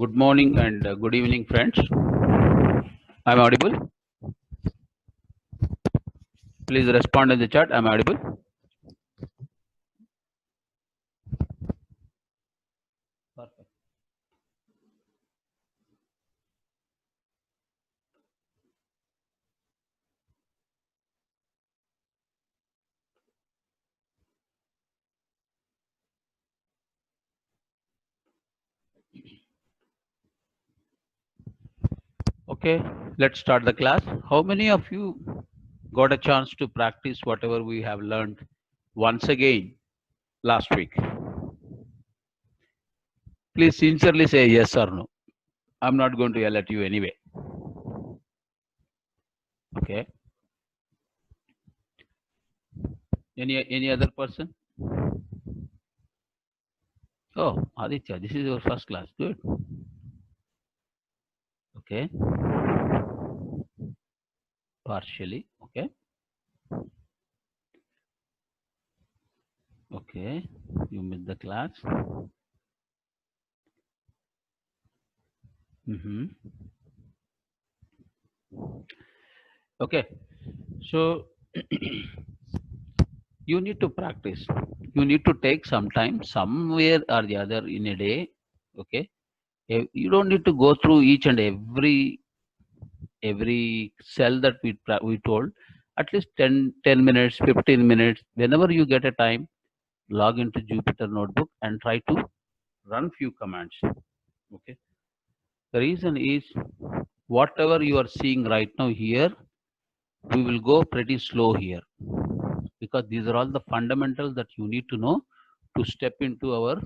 Good morning and good evening, friends. I'm audible. Please respond in the chat. I'm audible. Perfect. Okay, let's start the class. How many of you got a chance to practice whatever we have learned once again last week? Please sincerely say yes or no. I'm not going to yell at you anyway. Okay. Any other person? Oh, Aditya, this is your first class. Good. Okay. Partially. Okay. Okay. You missed the class. Mm-hmm. Okay. So you need to practice. You need to take some time, somewhere or the other in a day. Okay. You don't need to go through each and every cell that we told. At least 10 minutes, 15 minutes. Whenever you get a time, log into Jupyter Notebook and try to run few commands. Okay. The reason is whatever you are seeing right now here, we will go pretty slow here because these are all the fundamentals that you need to know to step into our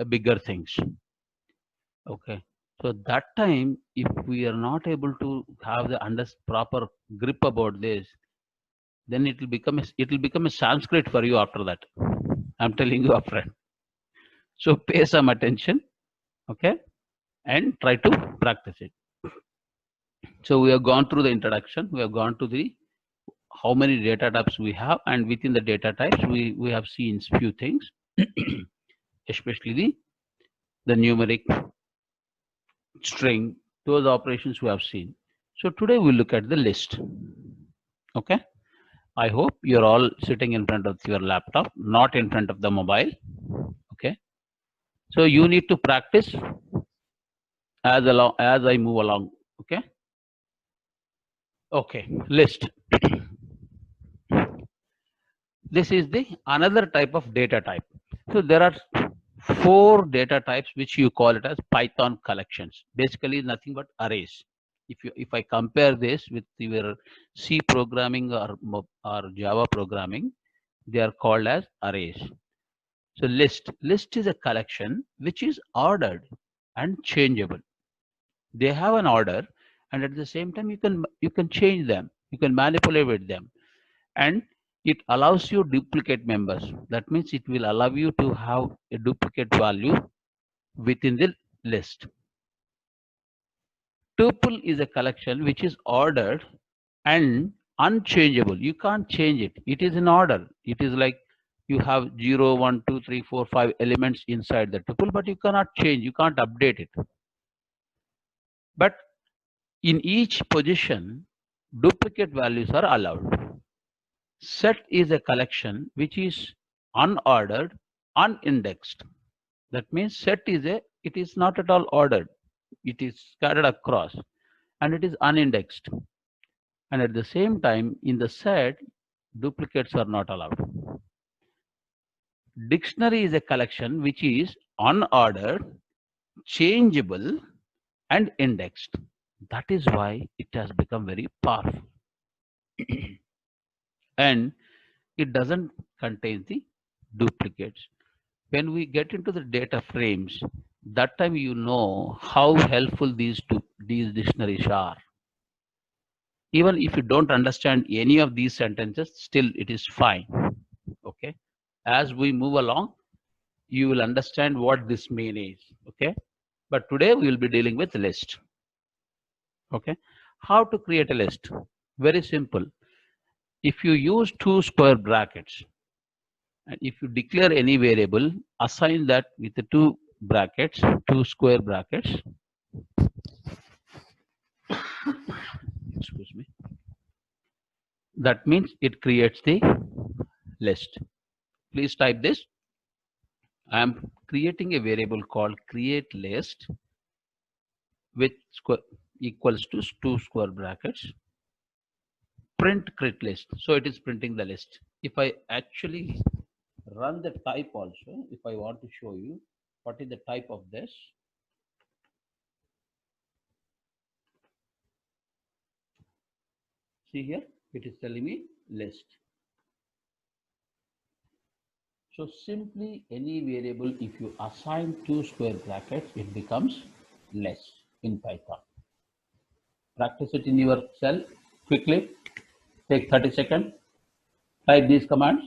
bigger things. Okay. So that time, if we are not able to have the proper grip about this, then it will become a Sanskrit for you after that. I'm telling you upfront. So pay some attention, okay, and try to practice it. So we have gone through the introduction. We have gone to the how many data types we have, and within the data types, we have seen few things, especially the numeric, string, those operations we have seen. So today we'll look at the list. Okay. I hope you're all sitting in front of your laptop, not in front of the mobile. Okay. So you need to practice as I move along. Okay. Okay. List. This is the another type of data type. So there are 4 data types which you call it as Python collections. Basically nothing but arrays. If I compare this with your C programming or Java programming, they are called as arrays. So list is a collection which is ordered and changeable. They have an order, and at the same time you can change them, you can manipulate with them, and it allows you duplicate members. That means it will allow you to have a duplicate value within the list. Tuple is a collection which is ordered and unchangeable. You can't change it. It is in order. It is like you have 0, 1, 2, 3, 4, 5 elements inside the tuple, but you cannot change. You can't update it. But in each position, duplicate values are allowed. Set is a collection which is unordered, unindexed. That means set it is not at all ordered. It is scattered across and it is unindexed. And at the same time, in the set, duplicates are not allowed. Dictionary is a collection which is unordered, changeable, and indexed. That is why it has become very powerful. And it doesn't contain the duplicates. When we get into the data frames, that time you know how helpful these dictionaries are. Even if you don't understand any of these sentences, still it is fine. Okay. As we move along, you will understand what this mean is. Okay. But today we will be dealing with list. Okay. How to create a list? Very simple. If you use 2 square brackets, and if you declare any variable, assign that with the 2 brackets, two square brackets. Excuse me. That means it creates the list. Please type this. I am creating a variable called create list with square equals to two square brackets. Print create list. So it is printing the list. If I actually run the type also, if I want to show you what is the type of this. See here, it is telling me list. So simply any variable, if you assign two square brackets, it becomes less in Python. Practice it in your cell quickly. Take 30 seconds. Type these commands.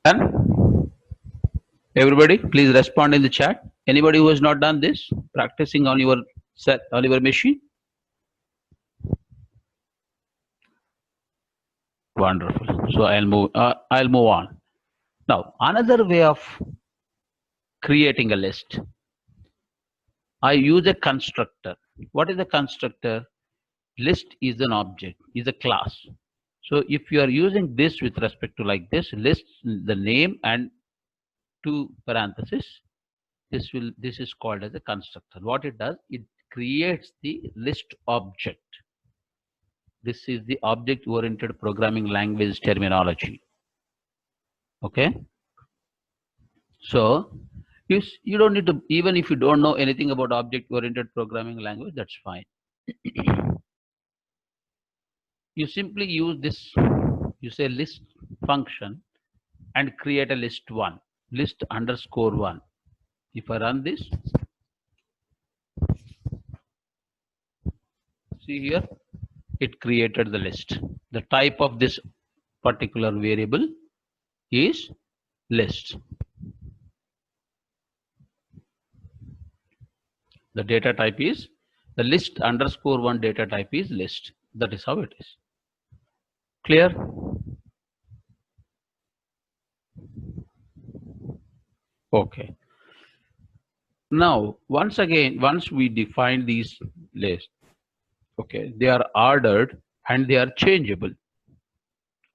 Done? Everybody, please respond in the chat. Anybody who has not done this, practicing on your set, on your machine? Wonderful. So I'll move on. Now, another way of creating a list, I use a constructor. What is a constructor? List is an object, is a class. So if you are using this with respect to like this, list the name and two parentheses, this is called as a constructor. What it does, it creates the list object. This is the object oriented programming language terminology. Okay. So you don't need to, even if you don't know anything about object oriented programming language, that's fine. You simply use this, you say list function and create a list one, list underscore one. If I run this, see here, it created the list. The type of this particular variable is list. The data type is the list underscore one, data type is list. That is how it is. Clear? Okay. Now, once again, once we define these lists, okay, they are ordered and they are changeable.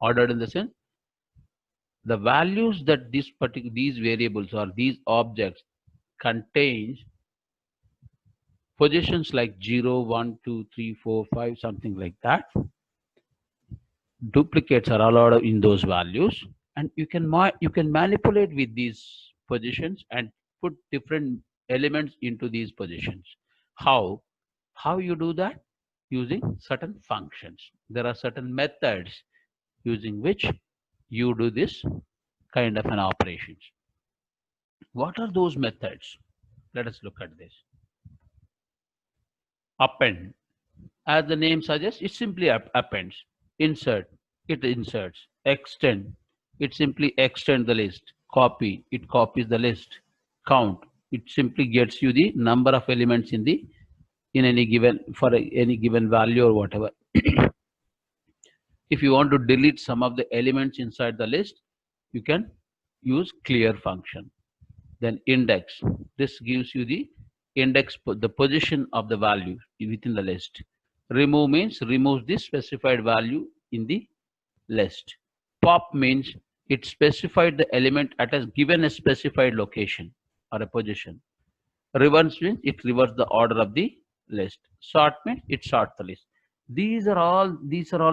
Ordered in the sense, the values that these variables or these objects contains positions like 0, 1, 2, 3, 4, 5, something like that. Duplicates are allowed in those values, and you can manipulate with these positions and put different elements into these positions. How you do that? Using certain functions. There are certain methods using which you do this kind of an operations. What are those methods? Let us look at this. Append, as the name suggests, it simply appends. Insert, it inserts. Extend, it simply extends the list. Copy, it copies the list. Count, it simply gets you the number of elements in any given, for any given value or whatever. If you want to delete some of the elements inside the list, you can use clear function. Then index, this gives you the index, the position of the value within the list. Remove means removes the specified value in the list. Pop means it specified the element at a given a specified location or a position. Reverse means it reverses the order of the list. Sort means it sorts the list. These are all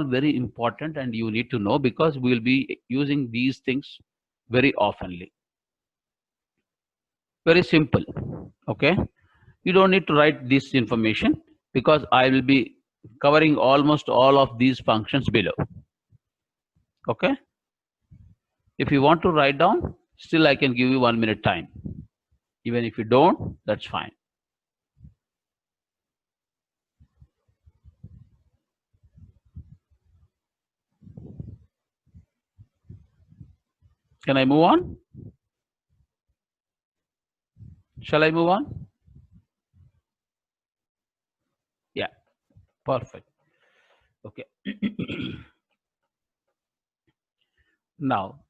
very important, and you need to know because we will be using these things very oftenly. Very simple. Okay, you don't need to write this information because I will be covering almost all of these functions below. Okay, if you want to write down, still I can give you 1 minute time. Even if you don't, that's fine. Can I move on? Shall I move on? Yeah, perfect. Okay. Now,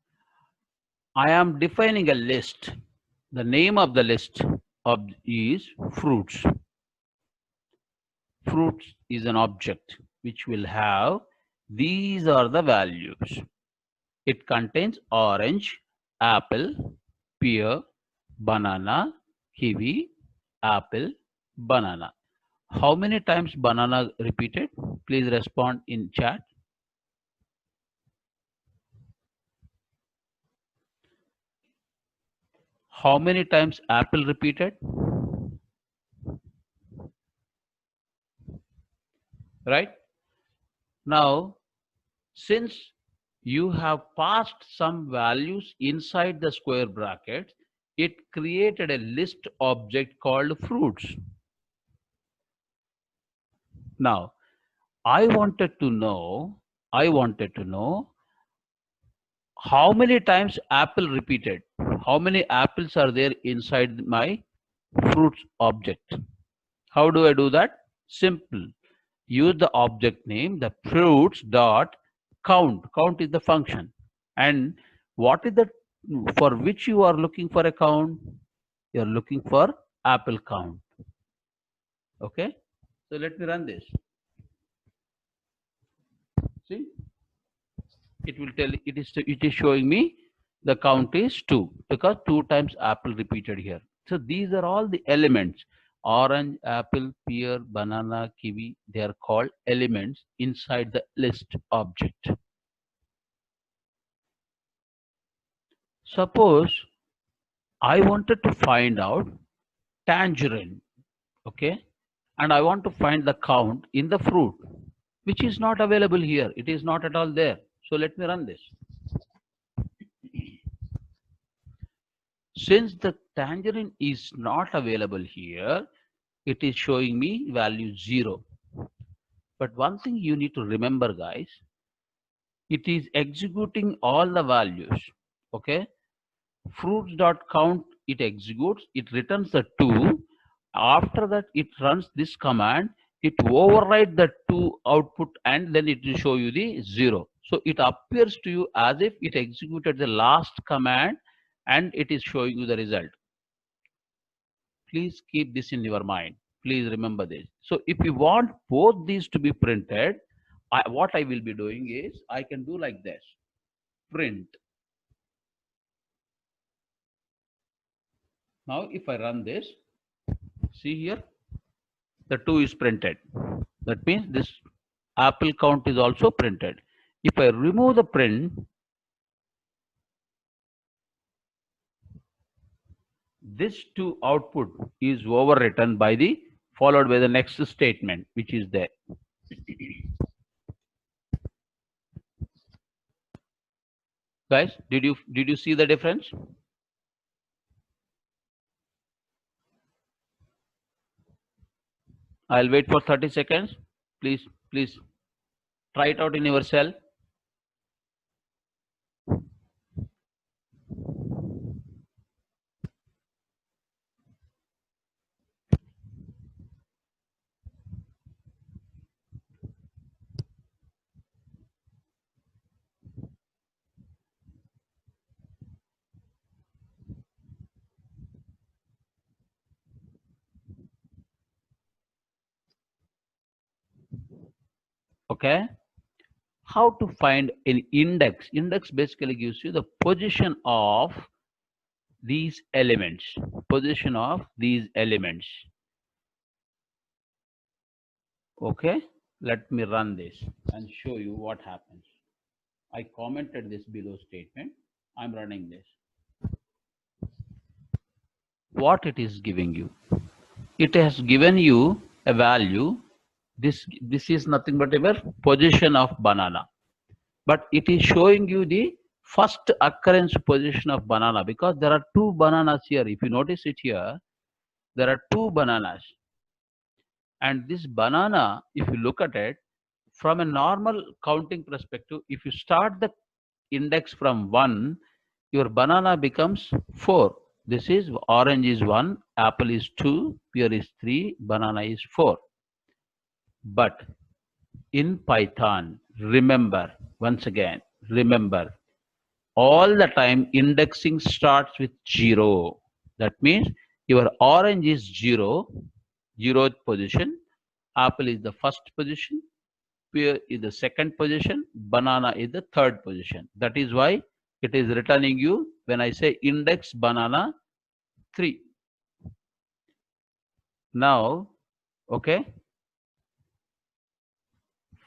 I am defining a list. The name of the list is fruits. Fruits is an object which will have these are the values. It contains orange, apple, pear, banana, kiwi, apple, banana. How many times banana repeated? Please respond in chat. How many times apple repeated? Right? Now, since you have passed some values inside the square bracket, it created a list object called fruits. Now, I wanted to know how many times apple repeated. How many apples are there inside my fruits object? How do I do that? Simple. Use the object name, the fruits dot count. Count is the function. And what is the for which you are looking for a count? You are looking for apple count. Okay. So let me run this. See, it will tell it is showing me the count is 2 because 2 times apple repeated here. So these are all the elements: orange, apple, pear, banana, kiwi. They are called elements inside the list object. Suppose I wanted to find out tangerine, okay, and I want to find the count in the fruit, which is not available here. It is not at all there. So let me run this. Since the tangerine is not available here, it is showing me value 0. But one thing you need to remember, guys, it is executing all the values. Okay, fruits.count, it executes, it returns the 2. After that, it runs this command, it override the 2 output, and then it will show you the 0. So it appears to you as if it executed the last command and it is showing you the result. Please keep this in your mind. Please remember this. So if you want both these to be printed, what I will be doing is I can do like this: print. Now if I run this, see here, the 2 is printed. That means this apple count is also printed. If I remove the print, this 2 output is overwritten by the followed by the next statement, which is there. Guys, did you see the difference? I'll wait for 30 seconds. Please try it out in your cell. Okay. How to find an index? Index basically gives you the position of these elements. Position of these elements. Okay. Let me run this and show you what happens. I commented this below statement. I'm running this. What it is giving you? It has given you a value. This is nothing but a position of banana. But it is showing you the first occurrence position of banana because there are 2 bananas here. If you notice it here, there are 2 bananas. And this banana, if you look at it, from a normal counting perspective, if you start the index from 1, your banana becomes 4. This is orange is 1, apple is 2, pear is 3, banana is 4. But in Python, remember, once again, remember, all the time indexing starts with 0. That means your orange is 0, 0th position, apple is the first position, pear is the second position, banana is the third position. That is why it is returning you when I say index banana 3. Now, okay,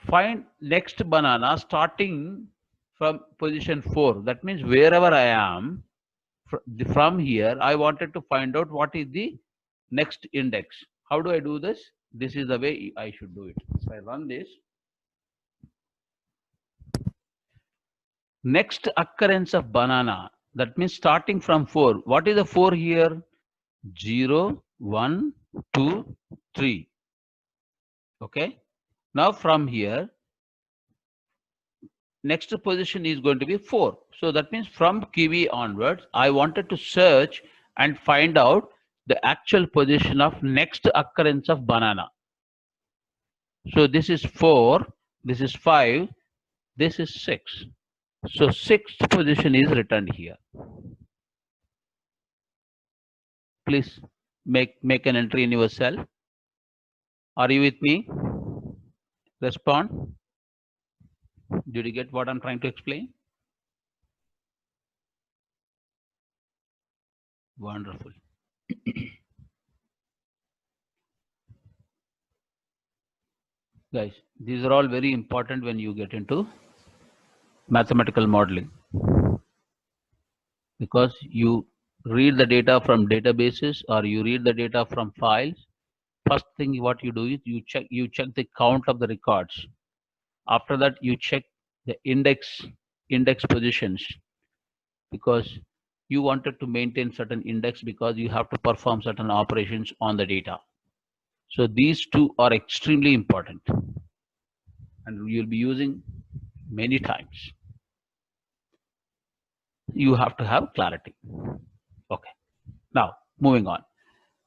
find next banana starting from position 4. That means wherever I am, from here, I wanted to find out what is the next index. How do I do this? This is the way I should do it. If I run this, next occurrence of banana, that means starting from 4. What is the 4 here? 0, 1, 2, 3. Okay. Now from here, next position is going to be 4. So that means from kiwi onwards, I wanted to search and find out the actual position of next occurrence of banana. So this is 4, this is 5, this is 6. So sixth position is returned here. Please make an entry in your cell. Are you with me? Respond. Did you get what I'm trying to explain? Wonderful. Guys, these are all very important when you get into mathematical modeling, because you read the data from databases or you read the data from files. First thing what you do is you check the count of the records. After that you check the index positions, because you wanted to maintain certain index because you have to perform certain operations on the data. So these two are extremely important and you'll be using many times. You have to have clarity. Okay. Now moving on.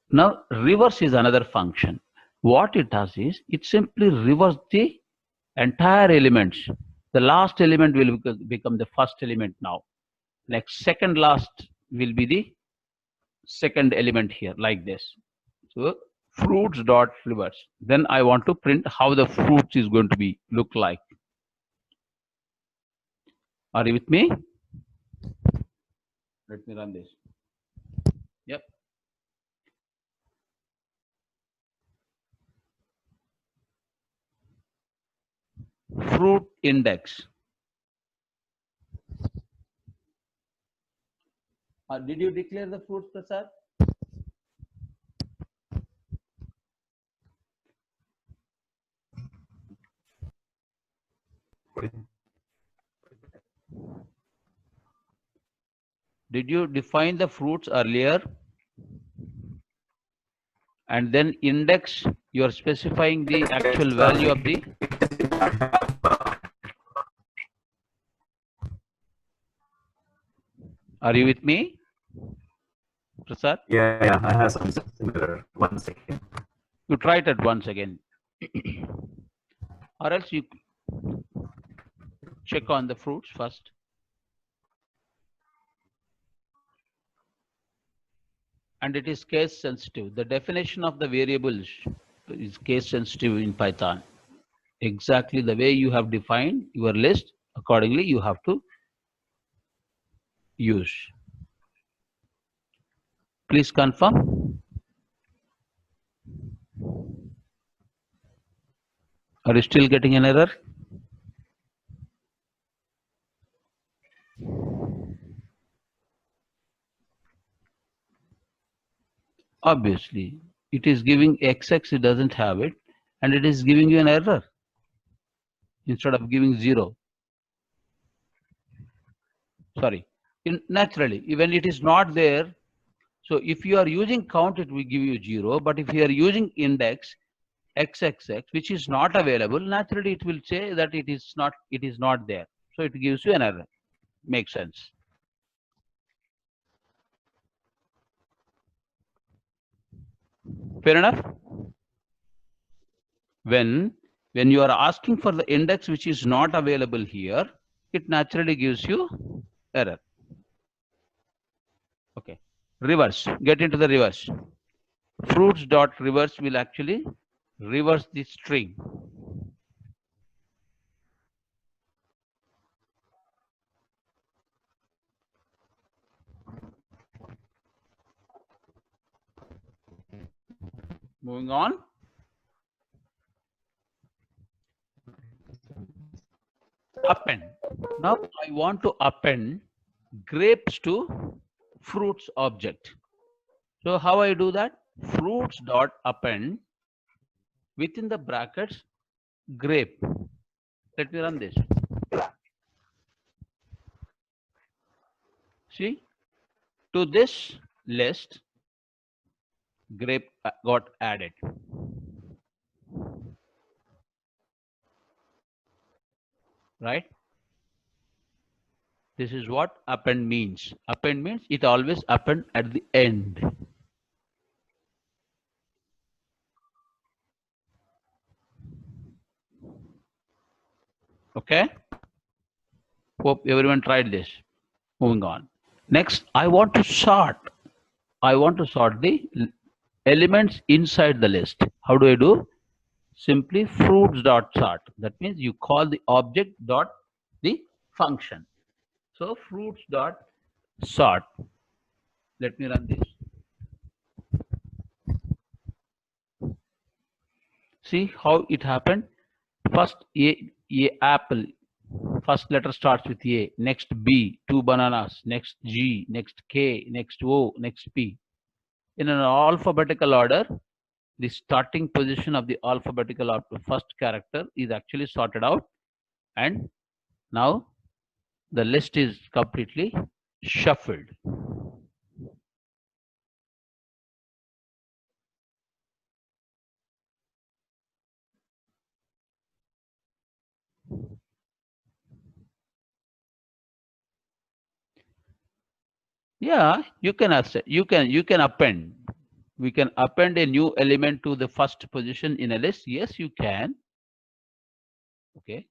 Now reverse is another function. What it does is it simply reverse the entire elements. The last element will become the first element now. Next second last will be the second element here, like this. So fruits dot reverse. Then I want to print how the fruits is going to be look like. Are you with me? Let me run this. Yep. Fruit index. Did you declare the fruits, Prasad? Did you define the fruits earlier? And then index, you are specifying the actual value of the. Are you with me, Prasad? Yeah, I have some similar. 1 second. You try it once again. Or else you check on the fruits first. And it is case sensitive. The definition of the variables is case sensitive in Python. Exactly the way you have defined your list, accordingly you have to use. Please confirm. Are you still getting an error? Obviously, it is giving XX, it doesn't have it, and it is giving you an error instead of giving 0. Sorry, naturally, when it is not there, so if you are using count, it will give you 0, but if you are using index XXX, which is not available, naturally it will say that it is not there. So it gives you an error. Makes sense. Fair enough? When you are asking for the index which is not available here, it naturally gives you error. Okay. Reverse. Get into the reverse. Fruits dot reverse will actually reverse the string. Moving on. Append. Now I want to append grapes to fruits object. So how I do that? Fruits dot append within the brackets grape. Let me run this. See, to this list, grape got added. Right? This is what append means. Append means it always append at the end. Okay? Hope everyone tried this. Moving on. Next, I want to sort. I want to sort the elements inside the list. How do I do? Simply fruits dot sort. That means you call the object dot the function. So fruits dot sort. Let me run this. See how it happened? First A apple. First letter starts with A. Next B, 2 bananas. Next G. Next K. Next O. Next P. In an alphabetical order, the starting position of the alphabetical first character is actually sorted out, and now the list is completely shuffled. Yeah, you can append. We can append a new element to the first position in a list. Yes, you can. Okay.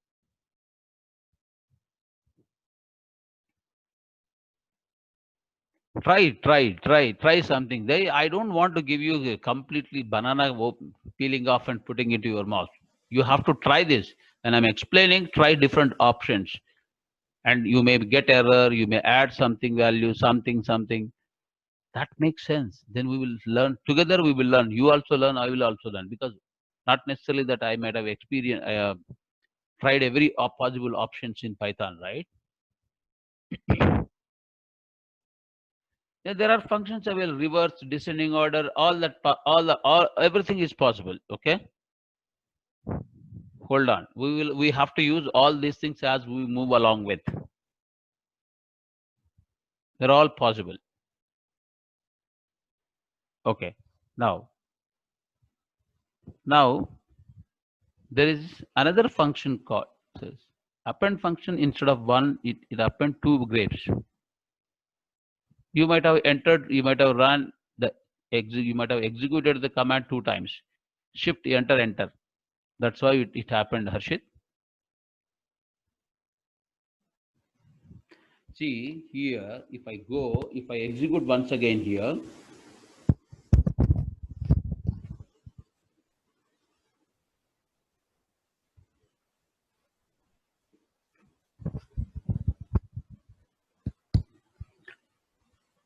Try something. I don't want to give you a completely banana peeling off and putting into your mouth. You have to try this. And I'm explaining, try different options. And you may get error, you may add something value, something. That makes sense. Then we will learn together. We will learn. You also learn. I will also learn, because not necessarily that I might have tried every possible options in Python, right? Yeah, there are functions available, reverse, descending order, everything is possible. Okay. Hold on. We have to use all these things as we move along with. They're all possible. Okay. Now there is another function called append function. Instead of one, it append two grapes. You might have entered, you might have run you might have executed the command 2 times. Shift enter. That's why it happened, Harshit. See here, if I execute once again here,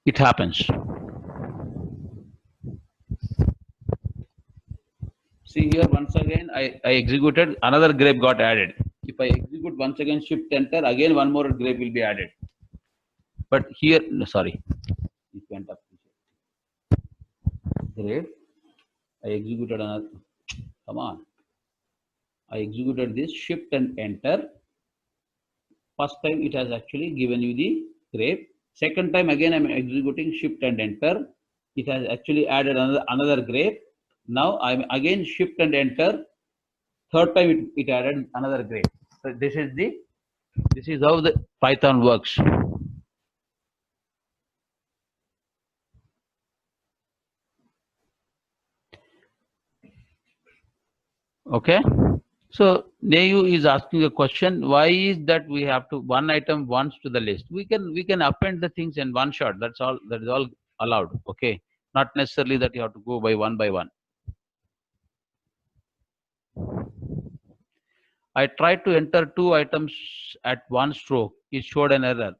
it happens. See here, once again, I executed, another grape got added. If I execute once again, shift enter, again one more grape will be added. But here, sorry, it went up. Grape, I executed another, come on. I executed this, shift and enter. First time it has actually given you the grape. Second time again I'm executing, shift and enter. It has actually added another grape. Now I'm again shift and enter. Third time it added another grape. So this is how the Python works. Okay. So Neyu is asking a question. Why is that we have to one item once to the list? We can append the things in one shot. That's all. That is all allowed. Okay. Not necessarily that you have to go by one by one. I tried to enter 2 items at one stroke. It showed an error.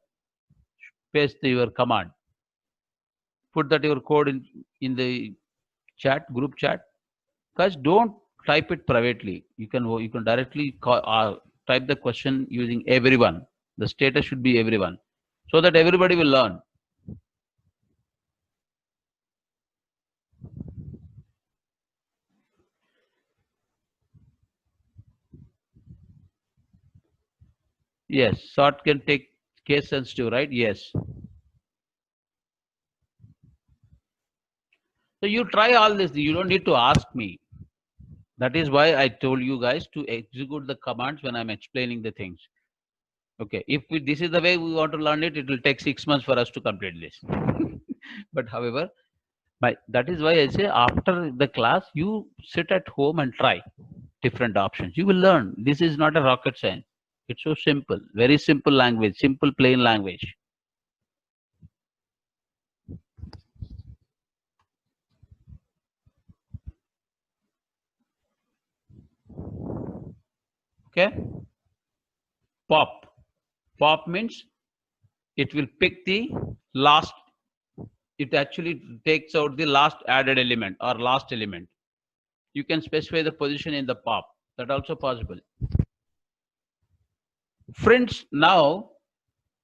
Paste your command. Put that your code in the chat, group chat. Guys, don't type it privately. You can directly type the question using everyone. The status should be everyone, so that everybody will learn. Yes, sort can take case sensitive, right? Yes. So you try all this. You don't need to ask me. That is why I told you guys to execute the commands when I'm explaining the things. Okay, if this is the way we want to learn it, it will take 6 months for us to complete this. But however, that is why I say after the class, you sit at home and try different options. You will learn. This is not a rocket science. It's so simple, very simple language, simple plain language. Okay. Pop means it will pick the last. It actually takes out the last added element or last element. You can specify the position in the pop. That also possible. Friends, now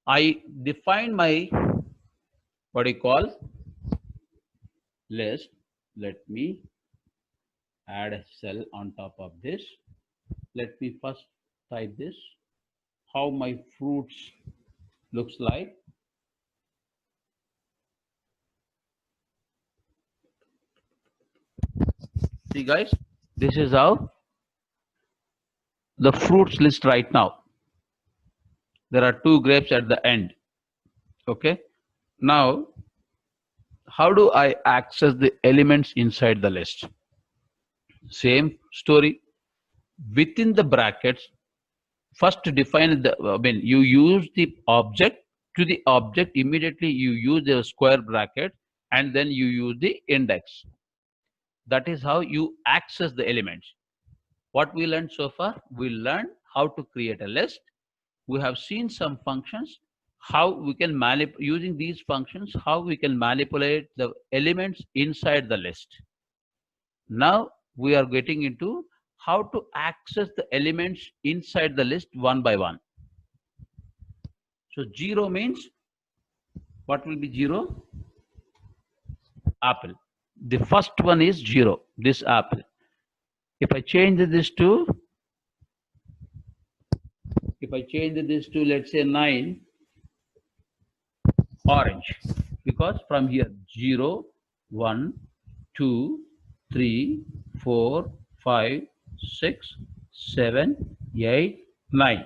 I define my what do you call list. Let me add a cell on top of this. Let me first type this. How my fruits looks like. See guys, this is how the fruits list right now. There are 2 grapes at the end. Okay. Now, how do I access the elements inside the list? Same story. Within the brackets, first define the, you use the object. To the object, immediately you use the square bracket and then you use the index. That is how you access the elements. What we learned so far, we learned how to create a list. We have seen some functions, how we can manipulate using these functions, how we can manipulate the elements inside the list. Now we are getting into how to access the elements inside the list one by one. So 0 means, what will be 0? Apple. The first one is 0, this apple. If I change this to, let's say 9, orange, because from here 0, 1, 2, 3, 4, 5, 6, 7, 8, 9.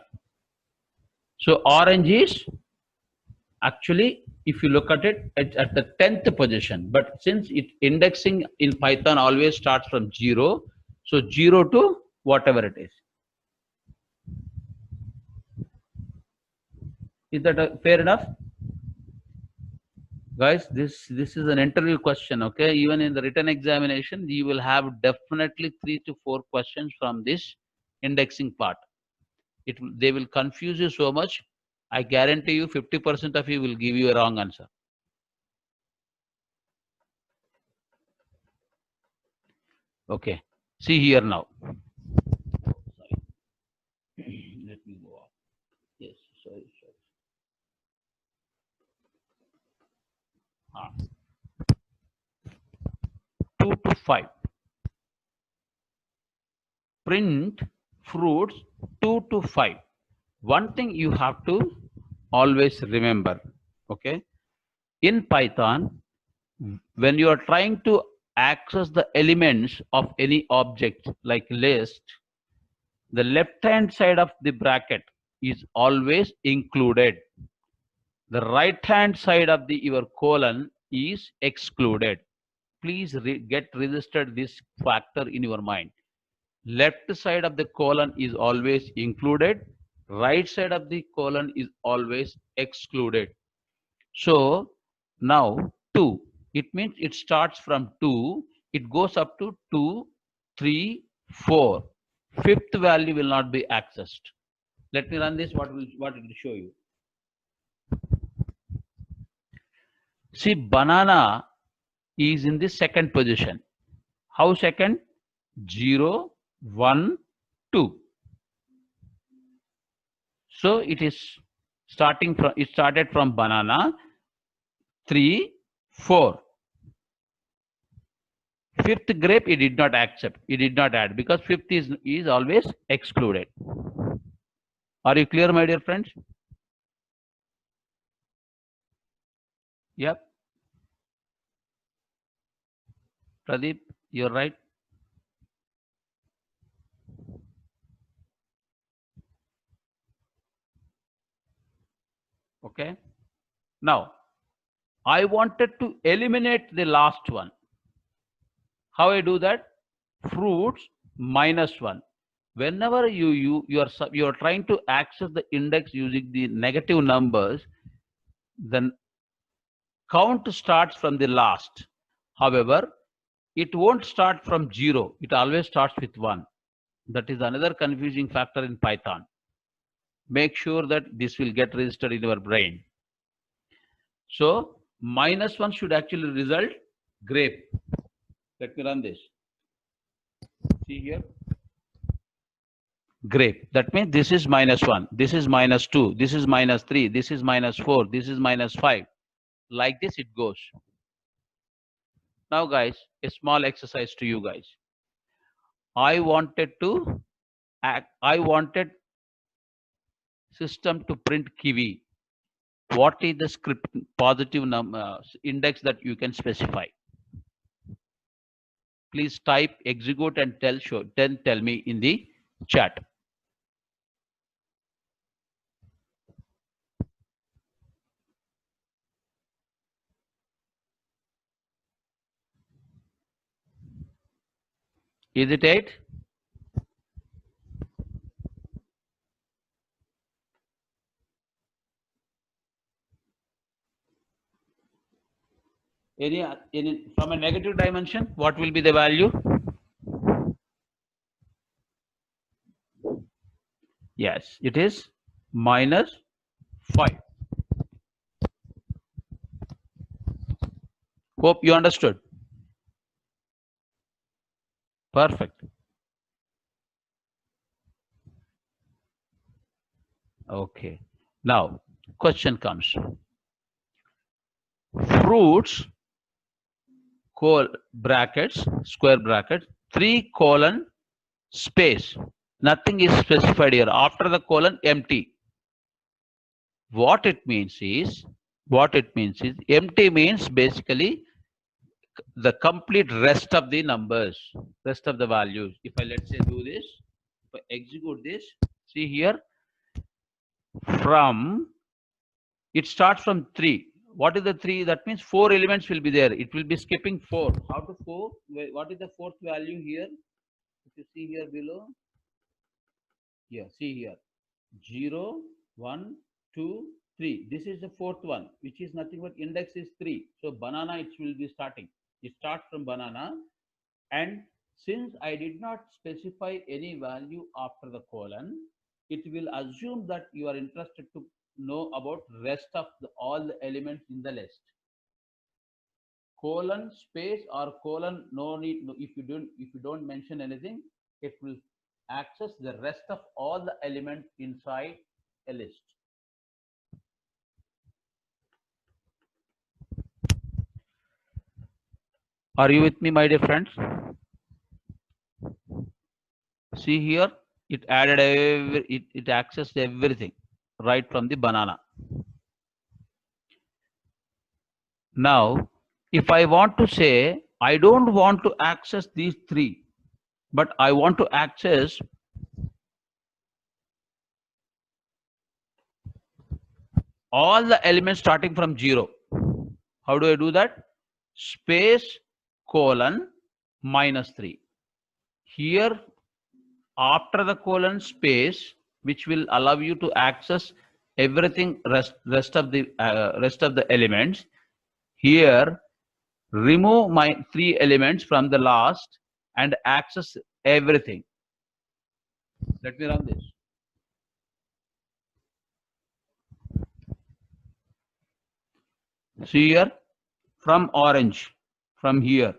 So orange is actually, if you look at it, it's at the 10th position. But since it indexing in Python always starts from 0, so 0 to whatever it is. Is that fair enough? Guys, this is an interview question. Okay, even in the written examination you will have definitely 3 to 4 questions from this indexing part. They will confuse you so much. I guarantee you 50% of you will give you a wrong answer. Okay, see here now. Sorry. Let me go off. Yes, sorry. 2 to 5. Print fruits 2 to 5. One thing you have to always remember, okay? In Python, when you are trying to access the elements of any object like list, the left hand side of the bracket is always included. The right hand side of your colon is excluded. Please get registered this factor in your mind. left side of the colon is always included, right side of the colon is always excluded. So now 2, it means it starts from 2, it goes up to 2, 3, 4. Fifth value will not be accessed. Let me run this, what it will show you. See, banana is in the second position. How second? 0, 1, 2. So it is it started from banana, 3, 4. Fifth grape, it did not accept, it did not add, because fifth is always excluded. Are you clear, my dear friends? Yep. Pradeep, you're right. Okay. Now, I wanted to eliminate the last one. How I do that? Fruits -1. Whenever you are trying to access the index using the negative numbers, then count starts from the last. However, it won't start from 0. It always starts with 1. That is another confusing factor in Python. Make sure that this will get registered in your brain. So -1 should actually result grape. Let me run this. See here. Grape. That means this is -1, this is -2, this is -3, this is -4, this is -5. Like this it goes. Now guys, a small exercise to you guys. I wanted system to print kiwi. What is the script positive index that you can specify? Please type execute and tell me in the chat. Is it 8? Any from a negative dimension, what will be the value? Yes, it is -5. Hope you understood. Perfect. Okay. Now, question comes. Fruits, brackets, square bracket, 3 colon space. Nothing is specified here. After the colon, empty. What it means is empty means basically the complete rest of the numbers, rest of the values. If I let's say do this, if I execute this, see here, it starts from 3. What is the 3? That means 4 elements will be there. It will be skipping 4. How to 4? What is the fourth value here? If you see here below, here, see here, 0, 1, 2, 3. This is the fourth one, which is nothing but index is 3. So banana, it will be starting. It starts from banana, and since I did not specify any value after the colon, it will assume that you are interested to know about rest of all the elements in the list. Colon space or colon, no need. If you don't mention anything, it will access the rest of all the elements inside a list. Are you with me, my dear friends? See here, it added it accessed everything right from the banana. Now, if I want to say I don't want to access these 3, but I want to access all the elements starting from 0. How do I do that? Space colon -3. Here after the colon space, which will allow you to access everything rest of the elements. Here, remove my 3 elements from the last and access everything. Let me run this. See here, from orange, from here.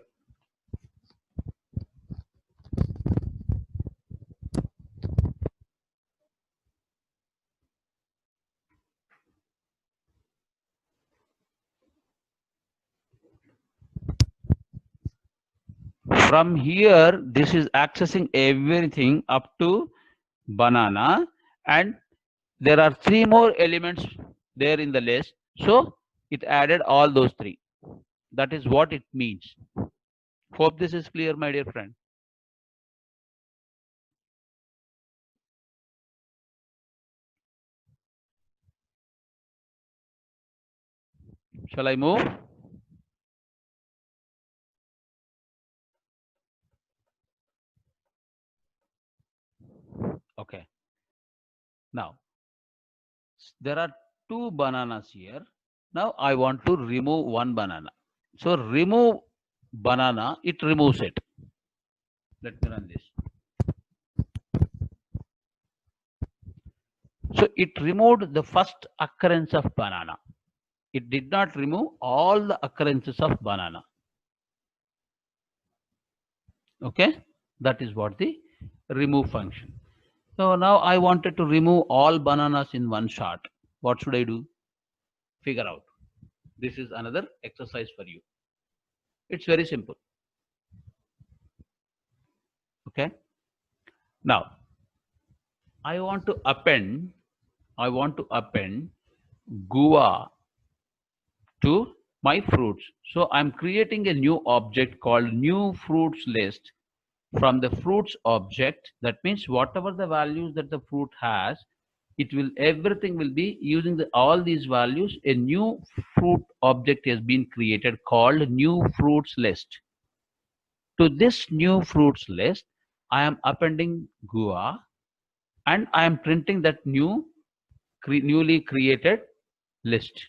From here, this is accessing everything up to banana, and there are 3 more elements there in the list. So it added all those 3. That is what it means. Hope this is clear, my dear friend. Shall I move? Okay. Now, there are 2 bananas here. Now I want to remove 1 banana. So remove banana, it removes it. Let me run this. So it removed the first occurrence of banana. It did not remove all the occurrences of banana. Okay, that is what the remove function. So now I wanted to remove all bananas in one shot. What should I do? Figure out. This is another exercise for you. It's very simple. Okay. Now I want to append guava to my fruits. So I'm creating a new object called new fruits list from the fruits object. That means whatever the values that the fruit has, everything will be using all these values. A new fruit object has been created called new fruits list. To this new fruits list, I am appending guava, and I am printing that newly created list.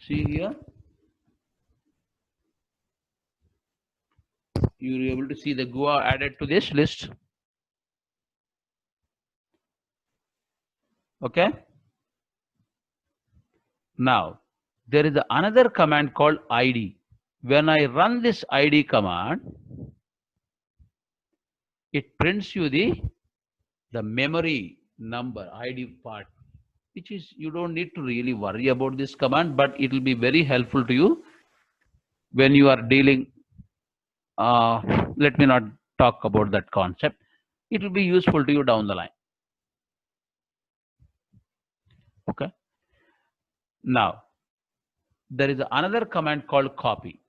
See here, you are able to see the guava added to this list. Okay. Now there is another command called id. When I run this id command, it prints you the memory number id part, which is, you don't need to really worry about this command, but it will be very helpful to you when you are dealing. Let me not talk about that concept. It will be useful to you down the line. Okay. Now there is another command called copy.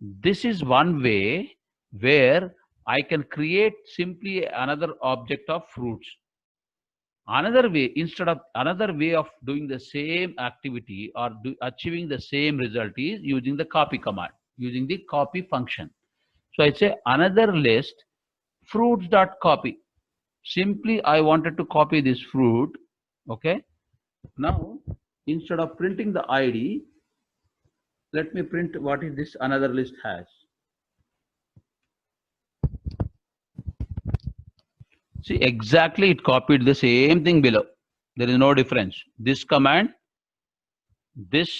This is one way where I can create simply another object of fruits. Another way of doing the same activity or achieving the same result is using the copy command, using the copy function. So I say another list fruits.copy. Simply I wanted to copy this fruit. Okay. Now instead of printing the id, let me print what is this another list has. See, exactly it copied the same thing below. There is no difference. This command, this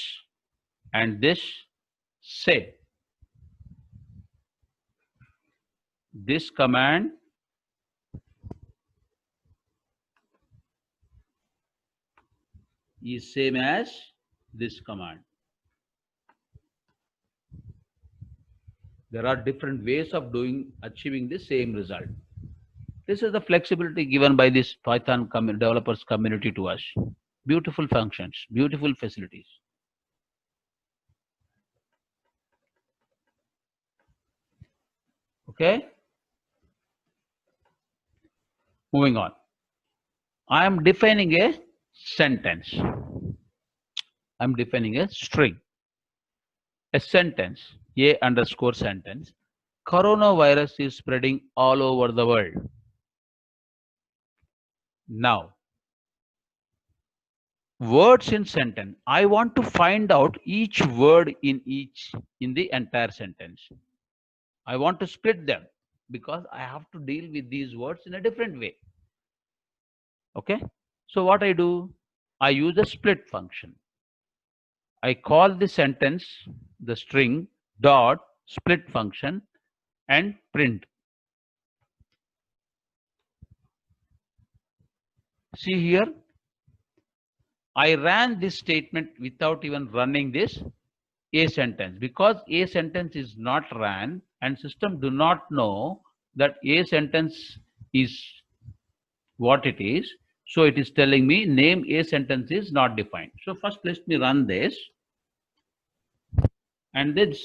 and this, same. This command is same as this command. There are different ways of achieving the same result. This is the flexibility given by this Python developers community to us. Beautiful functions, beautiful facilities. Okay. Moving on. I am defining a sentence. I'm defining a string. A sentence. A underscore sentence. Coronavirus is spreading all over the world. Now, words in sentence. I want to find out each word in the entire sentence. I want to split them because I have to deal with these words in a different way. Okay. So what I do, I use a split function. I call the sentence, the string dot split function and print. See here, I ran this statement without even running this a sentence because a sentence is not ran and system do not know that a sentence is what it is. So it is telling me name a sentence is not defined. So first let me run this and this.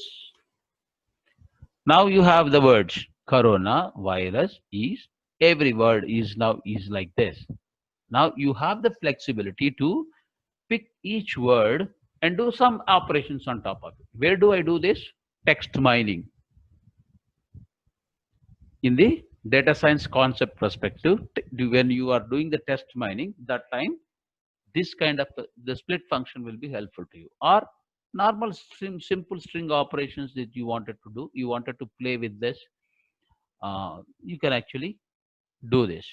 Now you have the words corona virus is, every word is now is like this. Now you have the flexibility to pick each word and do some operations on top of it. Where do I do this? Text mining. In the data science concept perspective, when you are doing the text mining, that time this kind of the split function will be helpful to you. Or normal string, simple string operations that you wanted to do, you wanted to play with this, you can actually do this.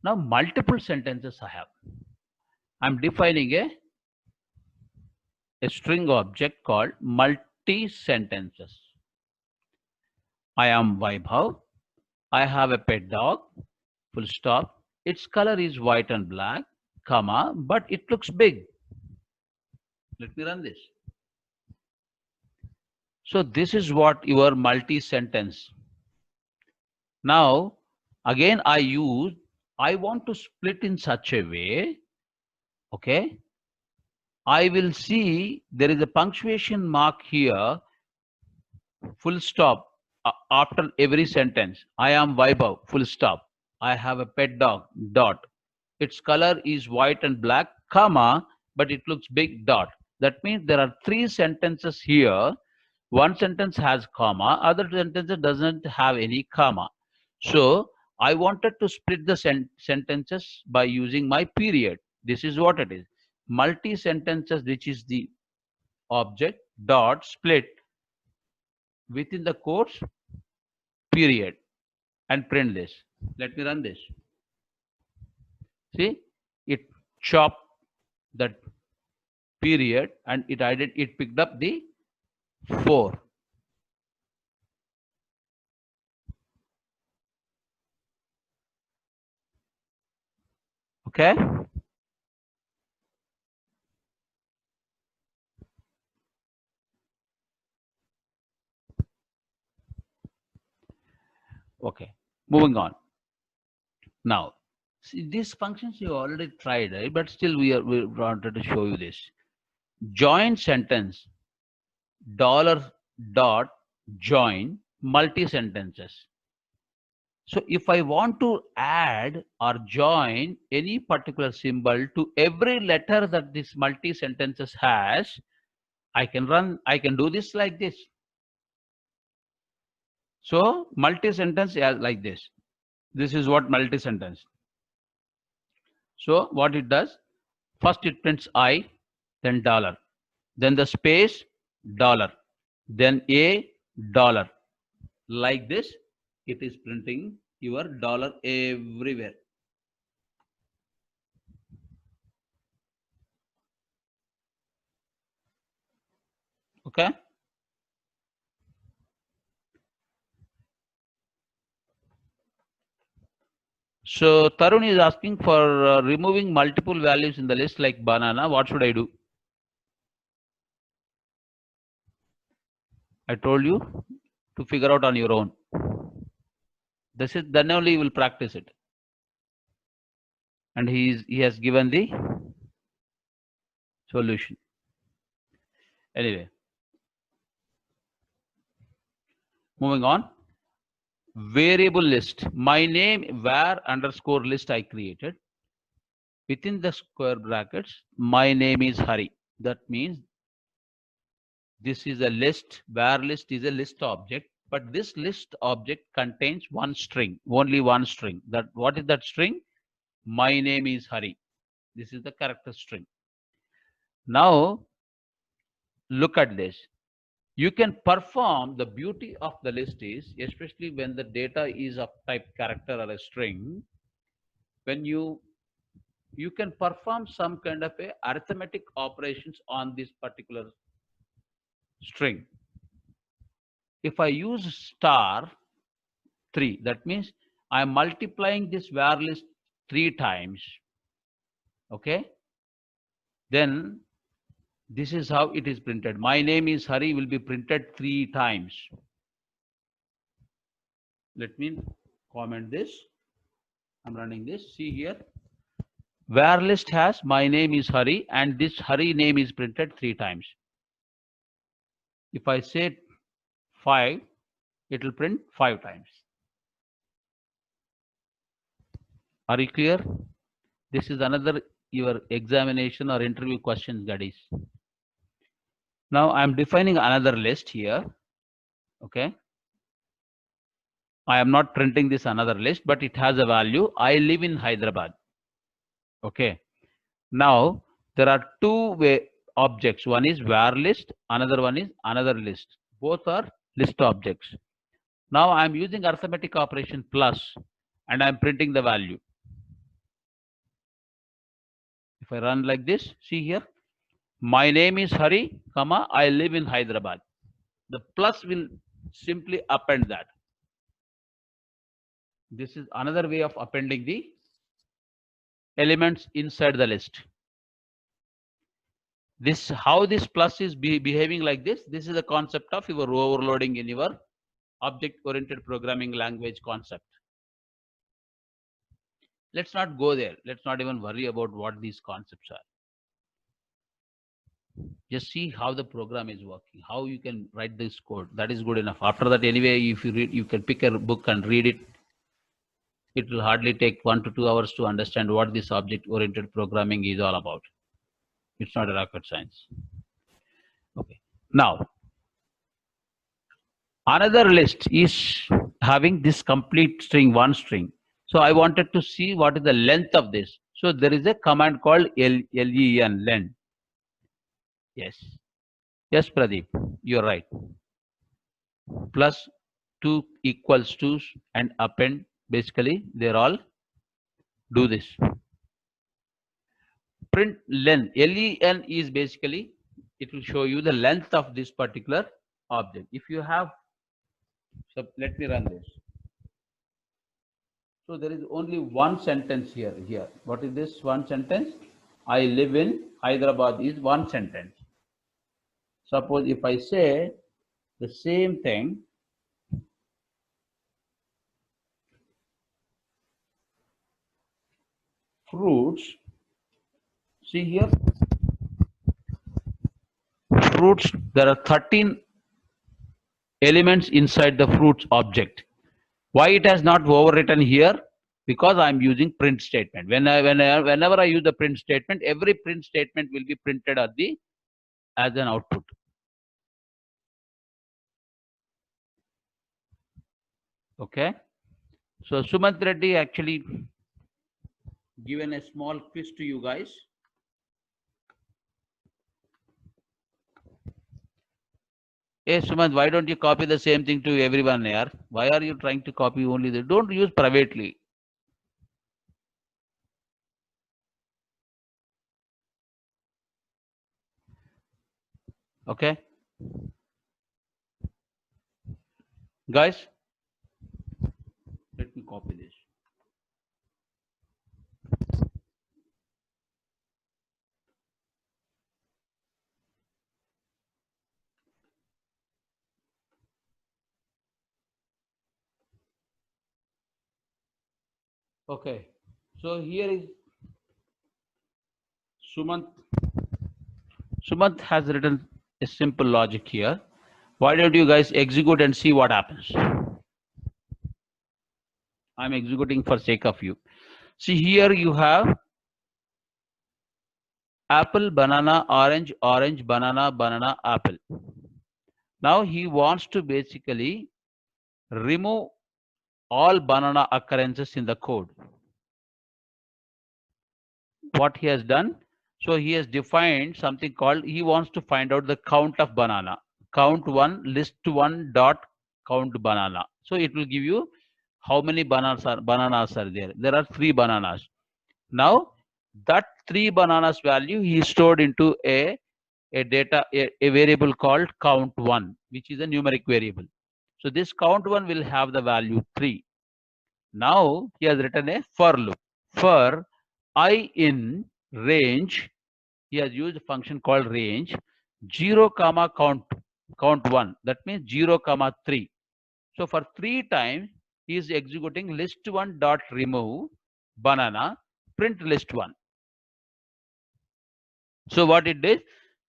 Now multiple sentences I have. I'm defining a string object called multi-sentences. I am Vaibhav. I have a pet dog, full stop. Its color is white and black, comma, but it looks big. Let me run this. So this is what your multi-sentence. Now, again, I want to split in such a way, okay? I will see there is a punctuation mark here, full stop, after every sentence. I am Vaibhav, full stop. I have a pet dog, dot. Its color is white and black, comma, but it looks big, dot. That means there are three sentences here. One sentence has comma, other sentence doesn't have any comma. So I wanted to split the sentences by using my period. This is what it is. Multi sentences, which is the object, dot split within the quotes, period, and print this. Let me run this. See, it chopped that period and it picked up the 4. Okay. Okay. Moving on. Now, see, these functions you already tried, right? But still we wanted to show you this. Join sentence, dollar dot join multi sentences. So if I want to add or join any particular symbol to every letter that this multi sentences has, I can do this like this. So multi sentence like this. This is what multi sentence. So what it does, first it prints I, then dollar, then the space dollar, then a dollar. Like this, it is printing your dollar everywhere. Okay. So Tarun is asking for removing multiple values in the list like banana. What should I do? I told you to figure out on your own. This is then only you will practice it. And he has given the solution. Anyway, moving on. Variable list. My name var underscore list I created. Within the square brackets, my name is Hari. That means This is a list. Where list is a list object, but this list object contains one string, only one string. That what is that string? My name is Hari. This is the character string. Now look at this. You can perform, the beauty of the list is, especially when the data is of type character or a string, when you can perform some kind of a arithmetic operations on this particular string. If I use star 3, that means I am multiplying this var list 3 times. Okay, then this is how it is printed. My name is Hari will be printed 3 times. Let me comment this. I'm running this. See here. Var list has my name is Hari, and this Hari name is printed 3 times. If I say 5, it will print 5 times. Are you clear? This is another your examination or interview questions, gaddies. Now I am defining another list here. Okay. I am not printing this another list, but it has a value. I live in Hyderabad. Okay. Now there are two objects. One is var list, another one is another list. Both are list objects. Now I am using arithmetic operation plus, and I am printing the value. If I run like this, see here, my name is Hari, comma, I live in Hyderabad. The plus will simply append that. This is another way of appending the elements inside the list. This, how this plus is behaving like this. This is the concept of your overloading in your object-oriented programming language concept. Let's not go there. Let's not even worry about what these concepts are. Just see how the program is working, how you can write this code. That is good enough. After that, anyway, if you read, you can pick a book and read it. It will hardly take 1 to 2 hours to understand what this object-oriented programming is all about. It's not a rocket science. Okay. Now, another list is having this complete string, one string. So I wanted to see what is the length of this. So there is a command called len, len. Yes. Yes, Pradeep, you're right. Plus 2 equals 2 and append, basically they're all do this. Print len, len is basically, it will show you the length of this particular object. If you have, so let me run this. So there is only one sentence here. What is this one sentence? I live in Hyderabad is one sentence. Suppose if I say the same thing, fruits, see here, fruits, there are 13 elements inside the fruits object. Why it has not overwritten here? Because I am using print statement. Whenever I use the print statement, every print statement will be printed at the as an output. Okay. So Sumant Reddy actually given a small quiz to you guys. Hey Sumant, why don't you copy the same thing to everyone here? Why are you trying to copy only the? Don't use privately. Okay. Guys, let me copy this. Okay, so here is Sumant. Sumant has written a simple logic here. Why don't you guys execute and see what happens? I'm executing for sake of you. See here you have apple, banana, orange, orange, banana, banana, apple. Now he wants to basically remove all banana occurrences in the code. What he has done, so he has defined something called, he wants to find out the count of banana. Count one, list one dot count banana. So it will give you how many bananas are there. There are 3 bananas. Now that 3 bananas value he stored into a variable called count1, which is a numeric variable. So this count1 will have the value 3. Now he has written a for loop. For I in range, he has used a function called range 0 comma count 1. That means 0 comma 3. So for 3 times he is executing list1 dot remove banana print list1. So what it is,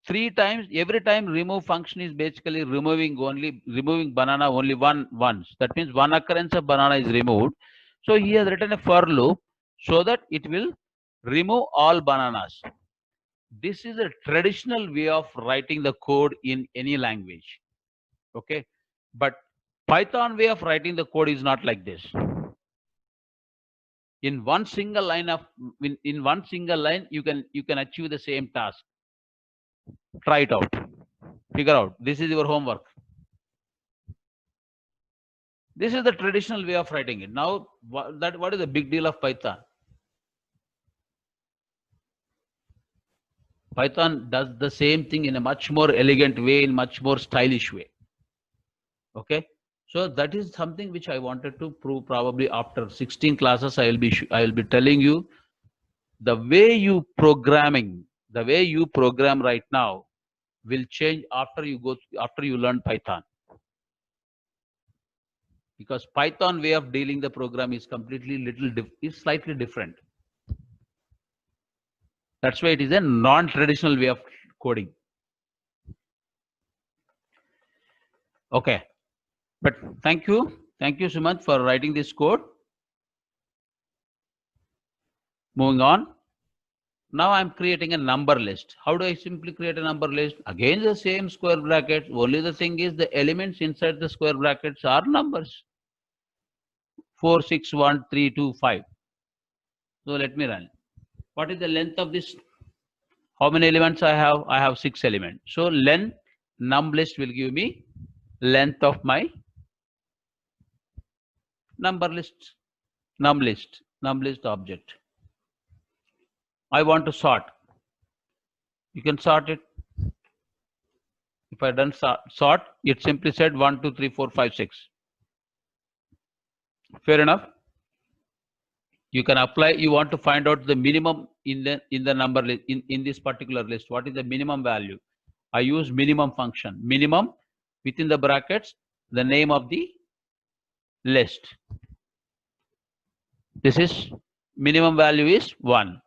3 times, every time remove function is basically removing banana only once. That means one occurrence of banana is removed. So he has written a for loop so that it will remove all bananas. This is a traditional way of writing the code in any language. Okay, but Python way of writing the code is not like this. In one single line you can achieve the same task. Try it out. Figure out. This is your homework. This is the traditional way of writing it. Now, what is the big deal of Python? Python does the same thing in a much more elegant way, in much more stylish way. Okay, so that is something which I wanted to prove. Probably after 16 classes, I will be telling you the way you program right now will change after you learn Python. Because Python way of dealing the program is slightly different. That's why it is a non-traditional way of coding. Okay, but thank you Sumant for writing this code. Moving on. Now I'm creating a number list. How do I simply create a number list? Again, the same square brackets. Only the thing is the elements inside the square brackets are numbers. 4, 6, 1, 3, 2, 5. So let me run. What is the length of this? How many elements I have? I have 6 elements. So length num list will give me length of my number list, num list object. I want to sort. You can sort it. If I done sort, it simply said 1, 2, 3, 4, 5, 6. Fair enough. You can apply. You want to find out the minimum in the number list in this particular list. What is the minimum value? I use minimum function. Minimum within the brackets, the name of the list. This is minimum value is 1.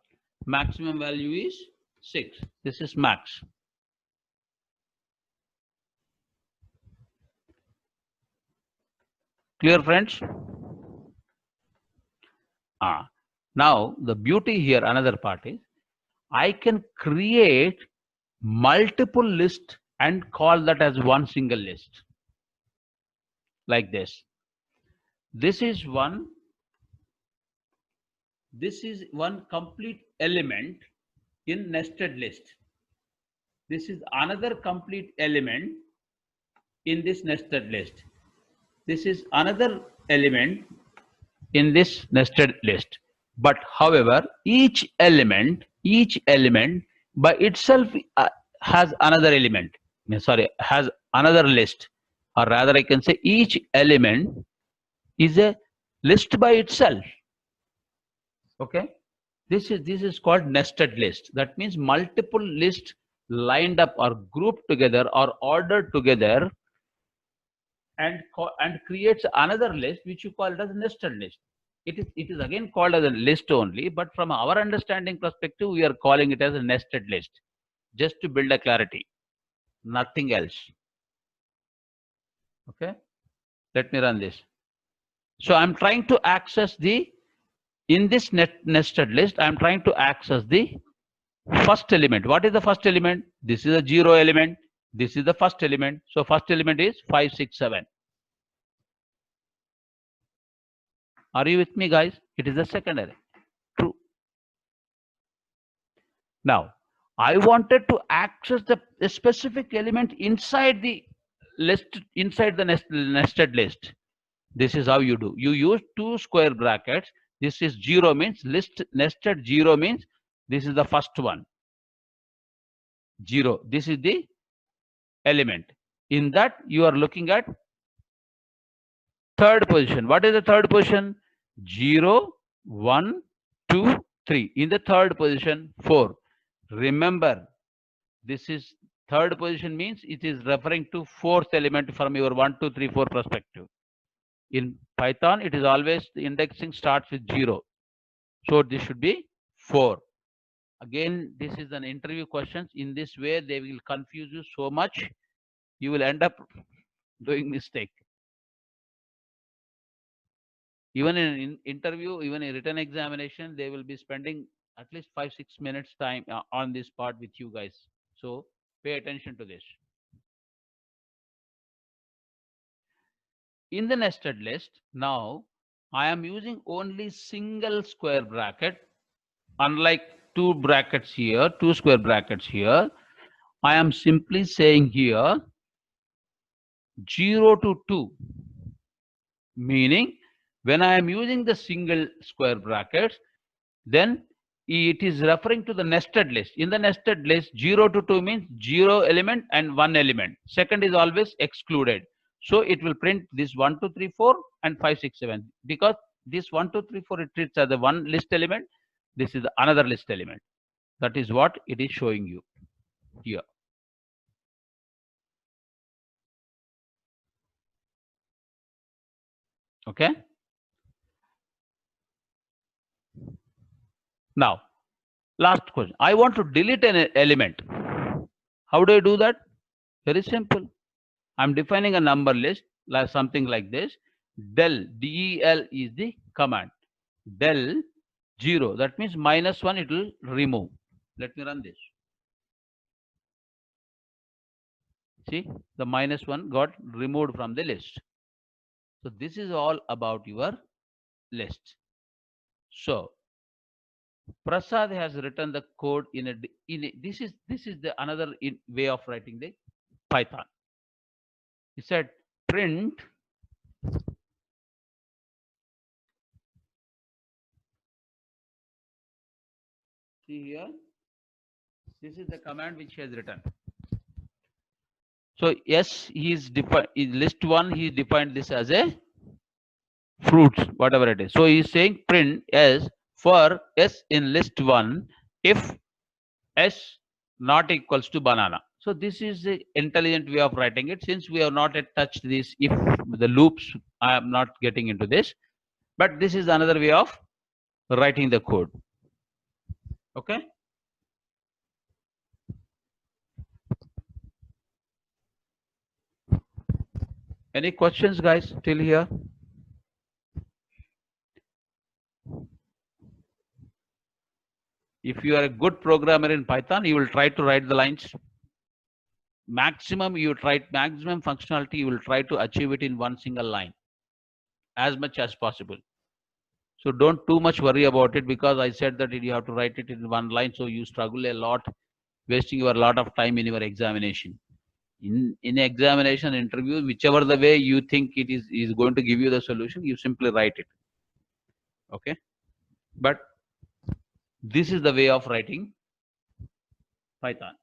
Maximum value is 6. This is max. Clear, friends? Now the beauty here, another part is I can create multiple lists and call that as one single list. Like this. This is one complete element in nested list. This is another complete element in this nested list. This is another element in this nested list. But however, each element by itself has another element. Has another list, or rather I can say each element is a list by itself. Okay, this is called nested list. That means multiple lists lined up or grouped together or ordered together and creates another list which you call it as a nested list. It is again called as a list only, but from our understanding perspective, we are calling it as a nested list, just to build a clarity, nothing else. Okay, let me run this. So I'm trying to access in this nested list, I'm trying to access the first element. What is the first element? This is a 0 element. This is the first element. So first element is 5, 6, 7. Are you with me, guys? It is the second array. True. Now, I wanted to access the specific element inside the list, inside the nested list. This is how you do. You use two square brackets. This is 0 means list nested 0 means this is the first one. 0. This is the element. In that you are looking at third position. What is the third position? 0, 1, 2, 3. In the third position, 4. Remember, this is third position means it is referring to fourth element from your 1, 2, 3, 4 perspective. In Python, it is always the indexing starts with 0. So this should be 4. Again, this is an interview question. In this way, they will confuse you so much, you will end up doing mistake. Even in an interview, even a written examination, they will be spending at least 5, 6 minutes time on this part with you guys. So pay attention to this. In the nested list, now I am using only single square bracket, unlike two brackets here, two square brackets here. I am simply saying here 0 to 2, meaning when I am using the single square brackets, then it is referring to the nested list. In the nested list, 0 to 2 means 0 element and 1 element. Second is always excluded. So it will print this 1, 2, 3, 4 and 5, 6, 7. Because this 1, 2, 3, 4 it treats as the one list element. This is another list element. That is what it is showing you here. Okay. Now, last question. I want to delete an element. How do I do that? Very simple. I'm defining a number list, like something like this. Del, del is the command. Del 0, that means -1, it will remove. Let me run this. See, the -1 got removed from the list. So this is all about your list. So Prasad has written the code in a this is the another way of writing the Python. He said print see here, this is the command which he has written. So yes, he is defined in list 1, he defined this as a fruits, whatever it is. So he is saying print s for s in list 1 if s not equals to banana. So this is the intelligent way of writing it. Since we have not yet touched this, if the loops, I am not getting into this, but this is another way of writing the code. Okay. Any questions, guys, till here? If you are a good programmer in Python, you will try to write the lines. Maximum functionality, you will try to achieve it in one single line as much as possible. So don't too much worry about it, because I said that you have to write it in one line. So you struggle a lot, wasting your lot of time in your examination. In examination interview, whichever the way you think it is going to give you the solution, you simply write it. Okay. But this is the way of writing Python.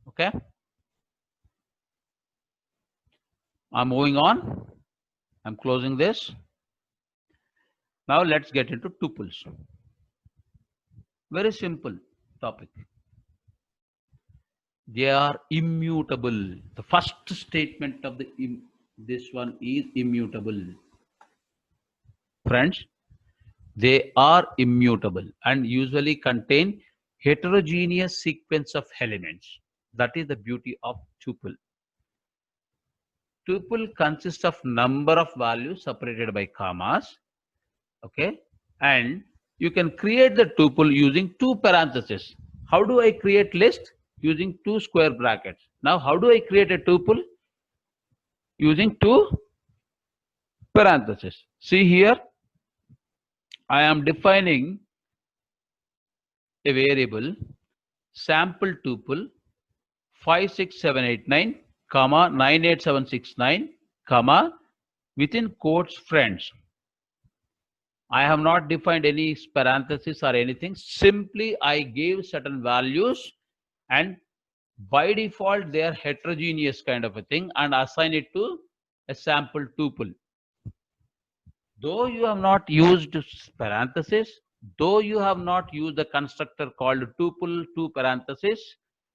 Okay. I'm moving on. I'm closing this. Now let's get into tuples. Very simple topic. They are immutable. The first statement of this one is immutable. Friends, they are immutable and usually contain heterogeneous sequence of elements. That is the beauty of tuple. Tuple consists of number of values separated by commas. Okay, and you can create the tuple using two parentheses. How do I create list? Using two square brackets. Now, how do I create a tuple? Using two parentheses. See here, I am defining a variable sample tuple 56789, comma 98769, comma within quotes friends. I have not defined any parenthesis or anything. Simply I gave certain values and by default they are heterogeneous kind of a thing and assign it to a sample tuple. Though you have not used parenthesis, though you have not used the constructor called tuple to parenthesis,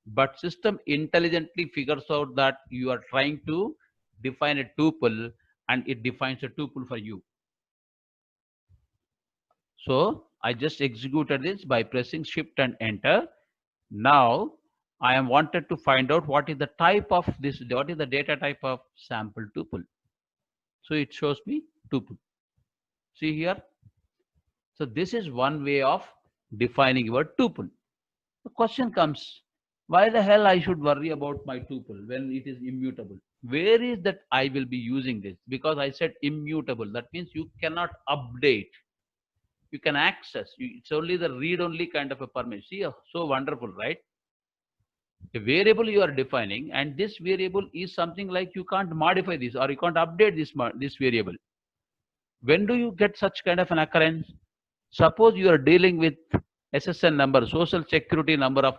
but system intelligently figures out that you are trying to define a tuple and it defines a tuple for you. So I just executed this by pressing shift and enter. Now I am wanted to find out what is the type of this, what is the data type of sample tuple. So it shows me tuple. See here. So this is one way of defining your tuple. The question comes, why the hell I should worry about my tuple when it is immutable? Where is that I will be using this? Because I said immutable. That means you cannot update. You can access. It's only the read-only kind of a permission. See, so wonderful, right? A variable you are defining, and this variable is something like you can't modify this or you can't update this variable. When do you get such kind of an occurrence? Suppose you are dealing with SSN number, social security number of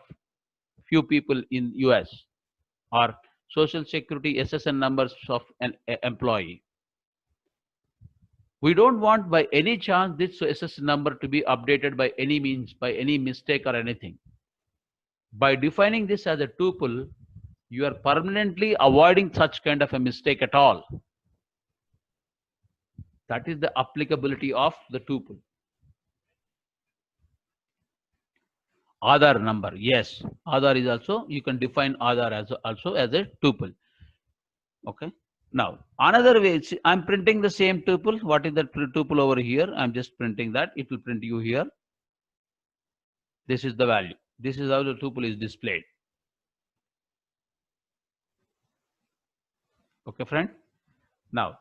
few people in US, or social security SSN numbers of an employee. We don't want by any chance this SSN number to be updated by any means, by any mistake or anything. By defining this as a tuple, you are permanently avoiding such kind of a mistake at all. That is the applicability of the tuple. Aadhaar number, yes, Aadhaar is also, you can define Aadhaar as also as a tuple. Okay. Now another way, I'm printing the same tuple. What is the tuple over here? I'm just printing that. It will print you here. This is the value. This is how the tuple is displayed. Okay, friend. Now,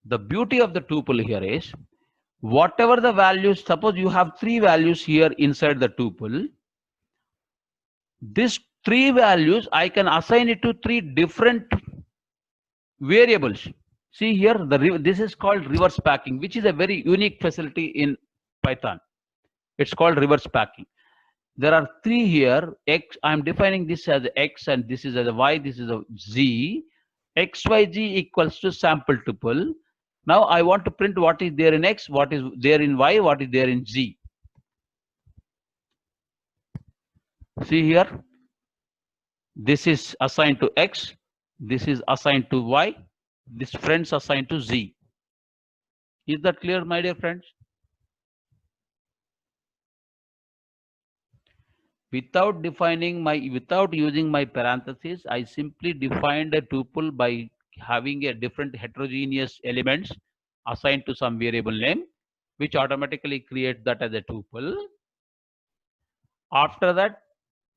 the beauty of the tuple here is, whatever the values, suppose you have three values here inside the tuple. These three values, I can assign it to three different variables. See here, this is called reverse packing, which is a very unique facility in Python. It's called reverse packing. There are three here. X, I'm defining this as X and this is as a Y, this is a Z. XYZ equals to sample tuple. Now I want to print what is there in X, what is there in Y, what is there in Z. See here, this is assigned to X, this is assigned to Y, this friends assigned to Z. Is that clear, my dear friends? Without using my parentheses, I simply defined a tuple by having a different heterogeneous elements assigned to some variable name, which automatically creates that as a tuple. After that,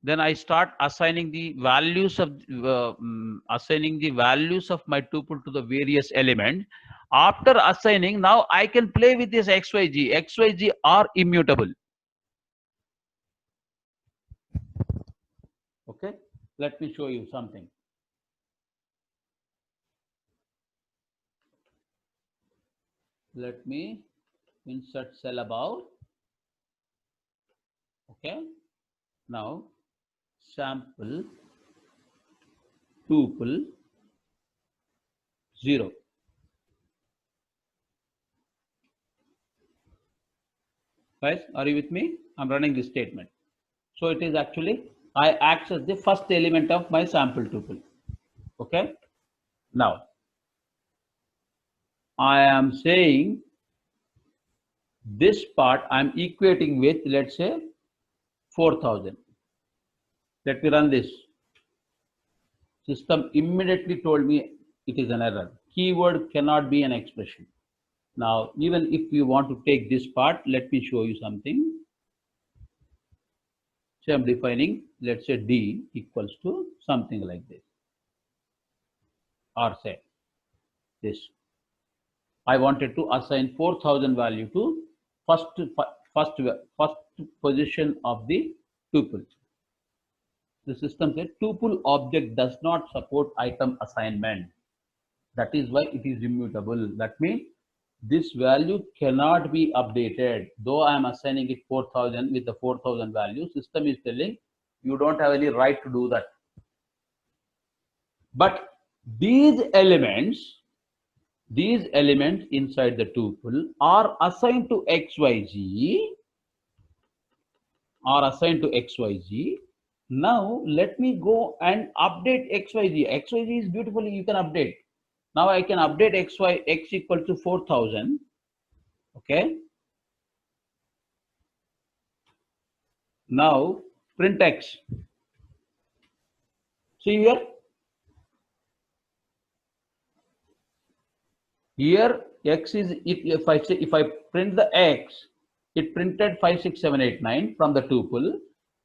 then I start assigning the values of my tuple to the various elements. After assigning, now I can play with this XYZ. XYZ are immutable. Okay, let me show you something. Let me insert cell above. Okay, now sample tuple 0. Guys, are you with me? I'm running this statement. So it is actually, I access the first element of my sample tuple. Okay. Now, I am saying this part I'm equating with, let's say, 4,000. Let me run this. System immediately told me it is an error. Keyword cannot be an expression. Now, even if you want to take this part, let me show you something. So I'm defining, let's say D equals to something like this, or say this. I wanted to assign 4,000 value to first position of the tuple. The system said tuple object does not support item assignment. That is why it is immutable. That means this value cannot be updated. Though I am assigning it 4,000 with the 4,000 value, system is telling you don't have any right to do that. But these elements inside the tuple are assigned to XYZ. Now let me go and update XYZ. XYZ is beautifully, you can update. Now I can update x equal to 4,000. Okay. Now print x. See here. Here x is, if I print the x, it printed 5, 6, 7, 8, 9 from the tuple.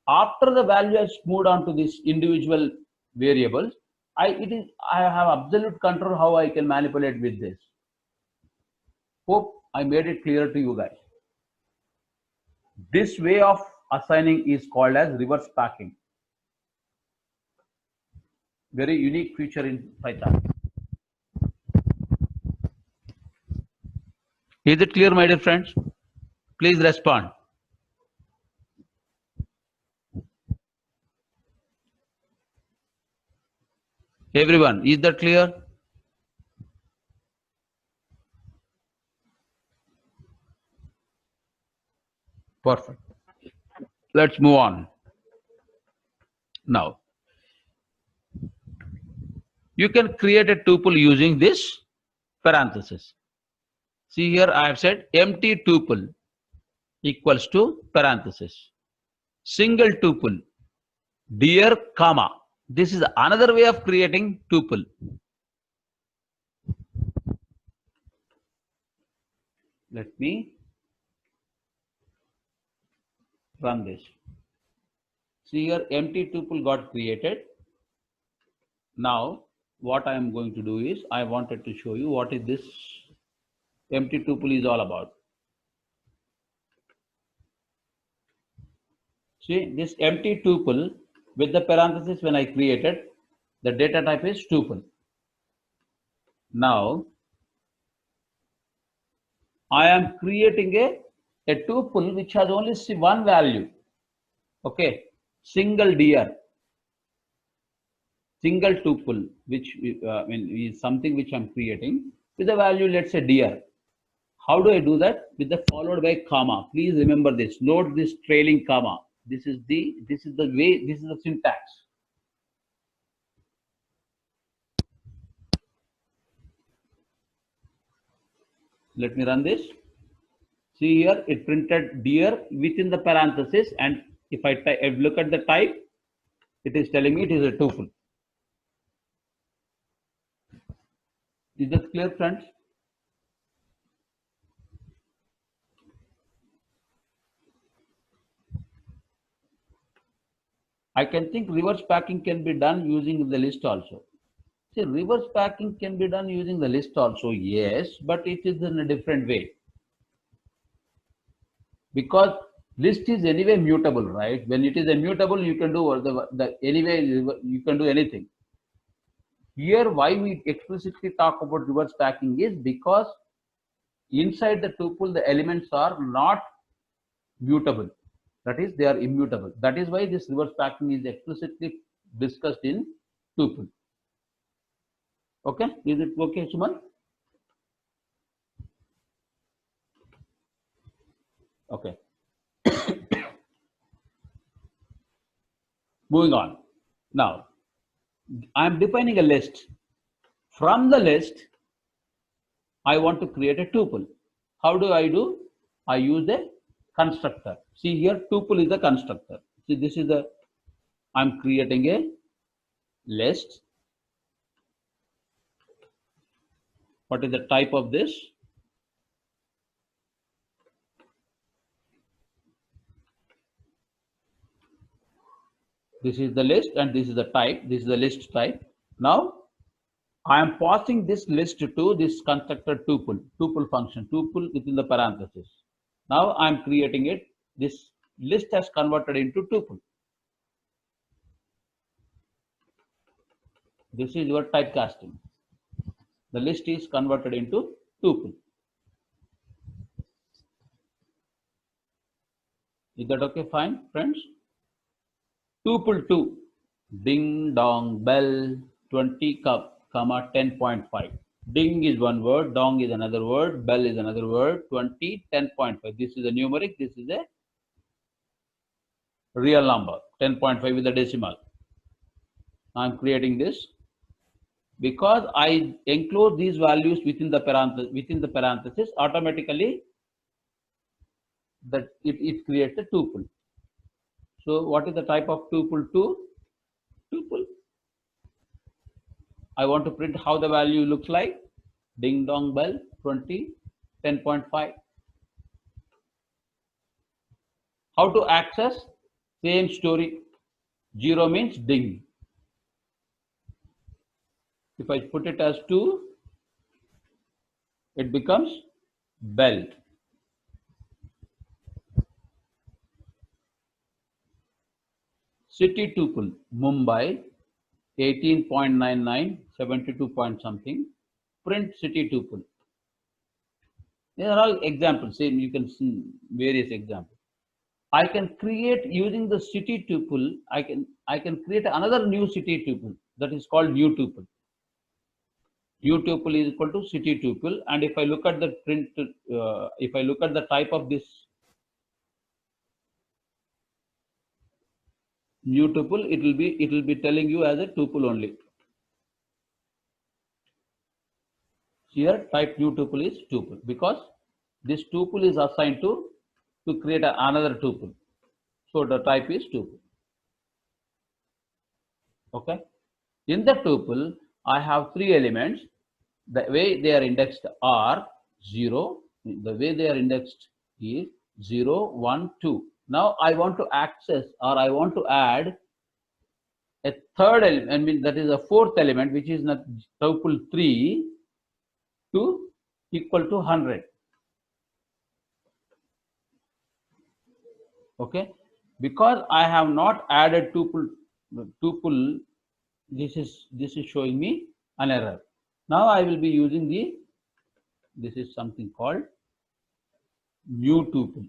After the value has moved on to this individual variables, I have absolute control how I can manipulate with this. Hope I made it clear to you guys. This way of assigning is called as reverse packing. Very unique feature in Python. Is it clear, my dear friends? Please respond. Everyone, is that clear? Perfect. Let's move on. Now, you can create a tuple using this parenthesis. See here, I have said empty tuple equals to parenthesis. Single tuple, dear comma. This is another way of creating tuple. Let me run this. See here, empty tuple got created. Now, what I am going to do is, I wanted to show you what is this empty tuple is all about. See, this empty tuple with the parenthesis when I created, the data type is tuple. Now, I am creating a tuple which has only one value. Okay, single dear. Single tuple, which is something which I'm creating with the value, let's say dear. How do I do that? With the followed by comma. Please remember this. Note this trailing comma. This is the way. This is the syntax. Let me run this. See here, it printed dear within the parenthesis, and if I look at the type, it is telling me it is a tuple. Is that clear, friends? I can think reverse packing can be done using the list also. See, reverse packing can be done using the list also, yes, but it is in a different way. Because list is anyway mutable, right? When it is immutable, you can do anyway, you can do anything. Here, why we explicitly talk about reverse packing is because inside the tuple, the elements are not mutable. That is, they are immutable. That is why this reverse packing is explicitly discussed in tuple. Okay, is it okay, Suman? Okay. Moving on. Now, I am defining a list. From the list, I want to create a tuple. How do? I use a constructor. See here, tuple is a constructor. See, this is I'm creating a list. What is the type of this? This is the list and this is the type. This is the list type. Now I am passing this list to this constructor tuple function, tuple within the parenthesis. Now I am creating it. This list has converted into tuple. This is your typecasting. The list is converted into tuple. Is that okay? Fine, friends. Tuple 2, ding dong bell 20, 10.5. Ding is one word, dong is another word, bell is another word, 20, 10.5. This is a numeric, this is a real number, 10.5 with a decimal. I'm creating this because I enclose these values within the parenthesis, automatically that it creates a tuple. So what is the type of tuple 2? Tuple. I want to print how the value looks like. Ding dong bell 20, 10.5. How to access? Same story. 0 means ding. If I put it as 2, it becomes bell. City tuple, Mumbai, 18.99, 72 point something. Print city tuple. These are all examples. Same, you can see various examples. I can create using the city tuple. I can create another new city tuple that is called new tuple. New tuple is equal to city tuple, and if I look at the print, if I look at the type of this new tuple, it will be telling you as a tuple only. Here type new tuple is tuple because this tuple is assigned to create another tuple. So the type is tuple. Okay. In the tuple, I have 3 elements. The way they are indexed are 0. The way they are indexed is 0, 1, 2. Now I want to access or I want to add a third element, I mean that is a fourth element, which is not tuple 3 to equal to 100. Okay, because I have not added tuple, this is showing me an error. Now I will be using this is something called new tuple.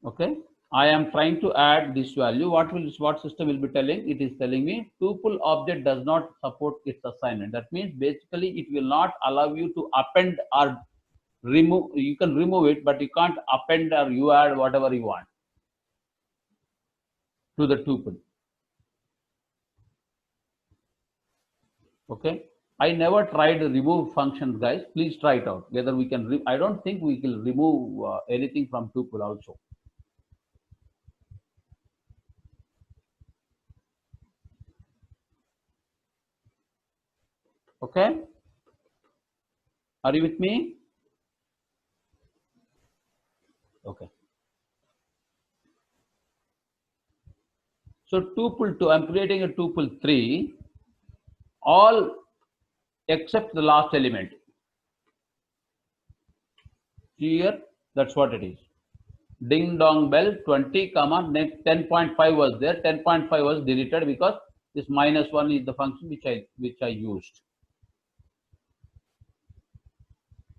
Okay, I am trying to add this value. What system will be telling? It is telling me tuple object does not support its assignment. That means basically it will not allow you to append or remove. You can remove it, but you can't append or you add whatever you want to the tuple. Okay, I never tried the remove functions, guys. Please try it out. Whether we can, I don't think we can remove anything from tuple also. Okay, are you with me? Okay. So tuple 2, I'm creating a tuple 3, all except the last element. Here, that's what it is. Ding dong bell 20, comma, next 10.5 was there. 10.5 was deleted because this -1 is the function which I used.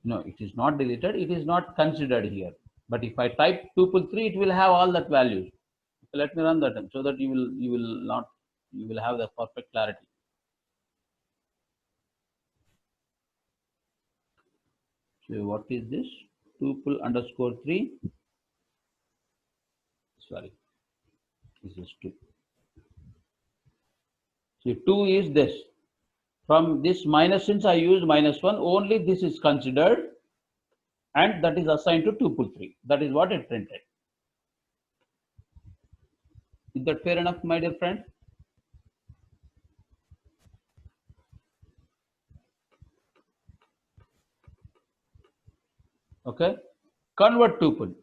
No, it is not deleted. It is not considered here. But if I type tuple 3, it will have all that values. So let me run that so that you will have the perfect clarity. So what is this? Tuple underscore 3. Sorry, this is 2. So 2 is this. From this minus, since I used -1, only this is considered, and that is assigned to tuple 3. That is what it printed. Is that fair enough, my dear friend? Okay, convert tuple.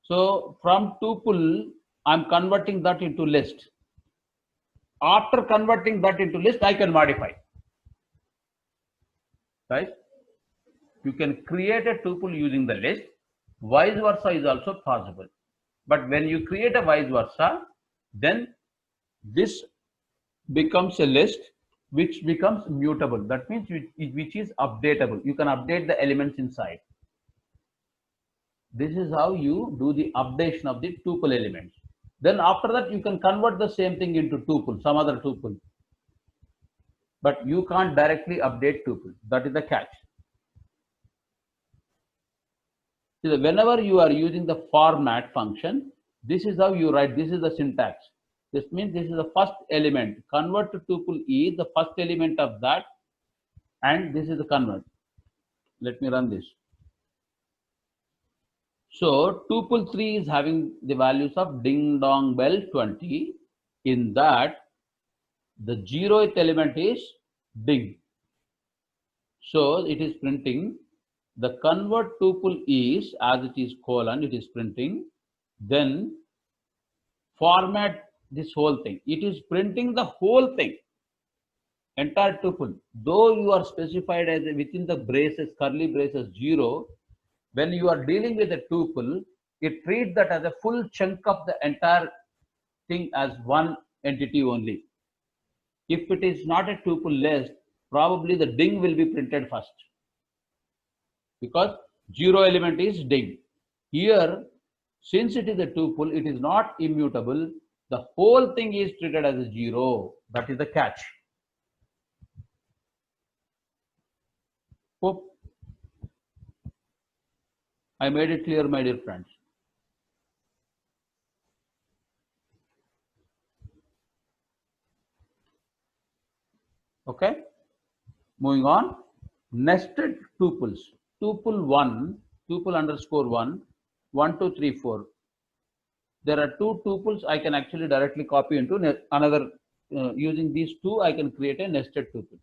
So from tuple, I'm converting that into list. After converting that into list, I can modify. Right? You can create a tuple using the list. Vice versa is also possible. But when you create a vice versa, then this becomes a list which becomes mutable. That means which is updatable. You can update the elements inside. This is how you do the updation of the tuple elements. Then after that, you can convert the same thing into tuple, some other tuple. But you can't directly update tuple. That is the catch. So whenever you are using the format function, this is how you write. This is the syntax. This means this is the first element. Convert to tuple E, the first element of that, and this is the convert. Let me run this. So tuple 3 is having the values of ding dong bell 20. In that, the 0th element is ding. So it is printing the convert tuple is, as it is colon, it is printing. Then format this whole thing. It is printing the whole thing, entire tuple. Though you are specified as within the braces, curly braces 0, when you are dealing with a tuple, it treats that as a full chunk of the entire thing as one entity only. If it is not a tuple list, probably the ding will be printed first, because 0 element is ding. Here, since it is a tuple, it is not immutable. The whole thing is treated as a 0. That is the catch. Hope I made it clear, my dear friends. Okay. Moving on. Nested tuples. Tuple 1, tuple underscore 1, 1, 2, 3, 4. There are two tuples I can actually directly copy into another. Using these two, I can create a nested tuple.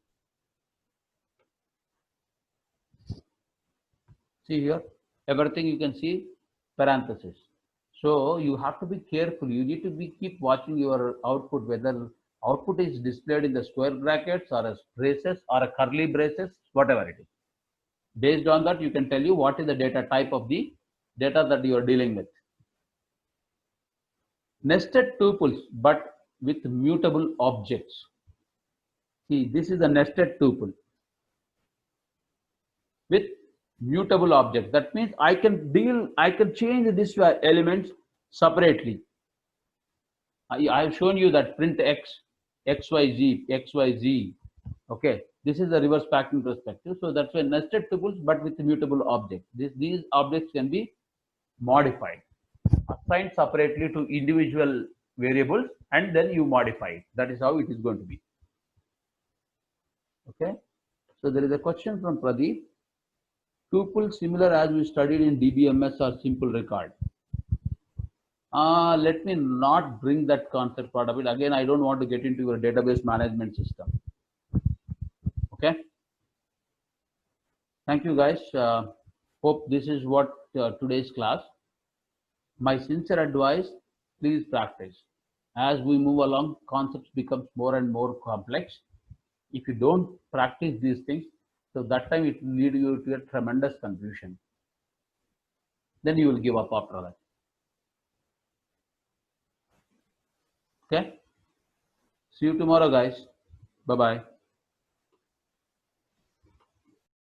See here, everything you can see parenthesis. So you have to be careful. You need to keep watching your output, whether output is displayed in the square brackets or as braces or a curly braces, whatever it is. Based on that, you can tell you what is the data type of the data that you are dealing with. Nested tuples, but with mutable objects. See, this is a nested tuple with mutable object. That means I can change these elements separately. I have shown you that print x, xyz, xyz. Okay, this is the reverse packing perspective. So that's why nested tuples, but with mutable objects. These objects can be modified, assigned separately to individual variables, and then you modify it. That is how it is going to be. Okay, so there is a question from Pradeep. Tuple similar as we studied in DBMS or simple record. Let me not bring that concept part of it. Again, I don't want to get into your database management system. Okay. Thank you, guys. Hope this is what today's class. My sincere advice, please practice. As we move along, concepts becomes more and more complex. If you don't practice these things, so that time it will lead you to a tremendous confusion. Then you will give up after that. Okay. See you tomorrow, guys. Bye-bye.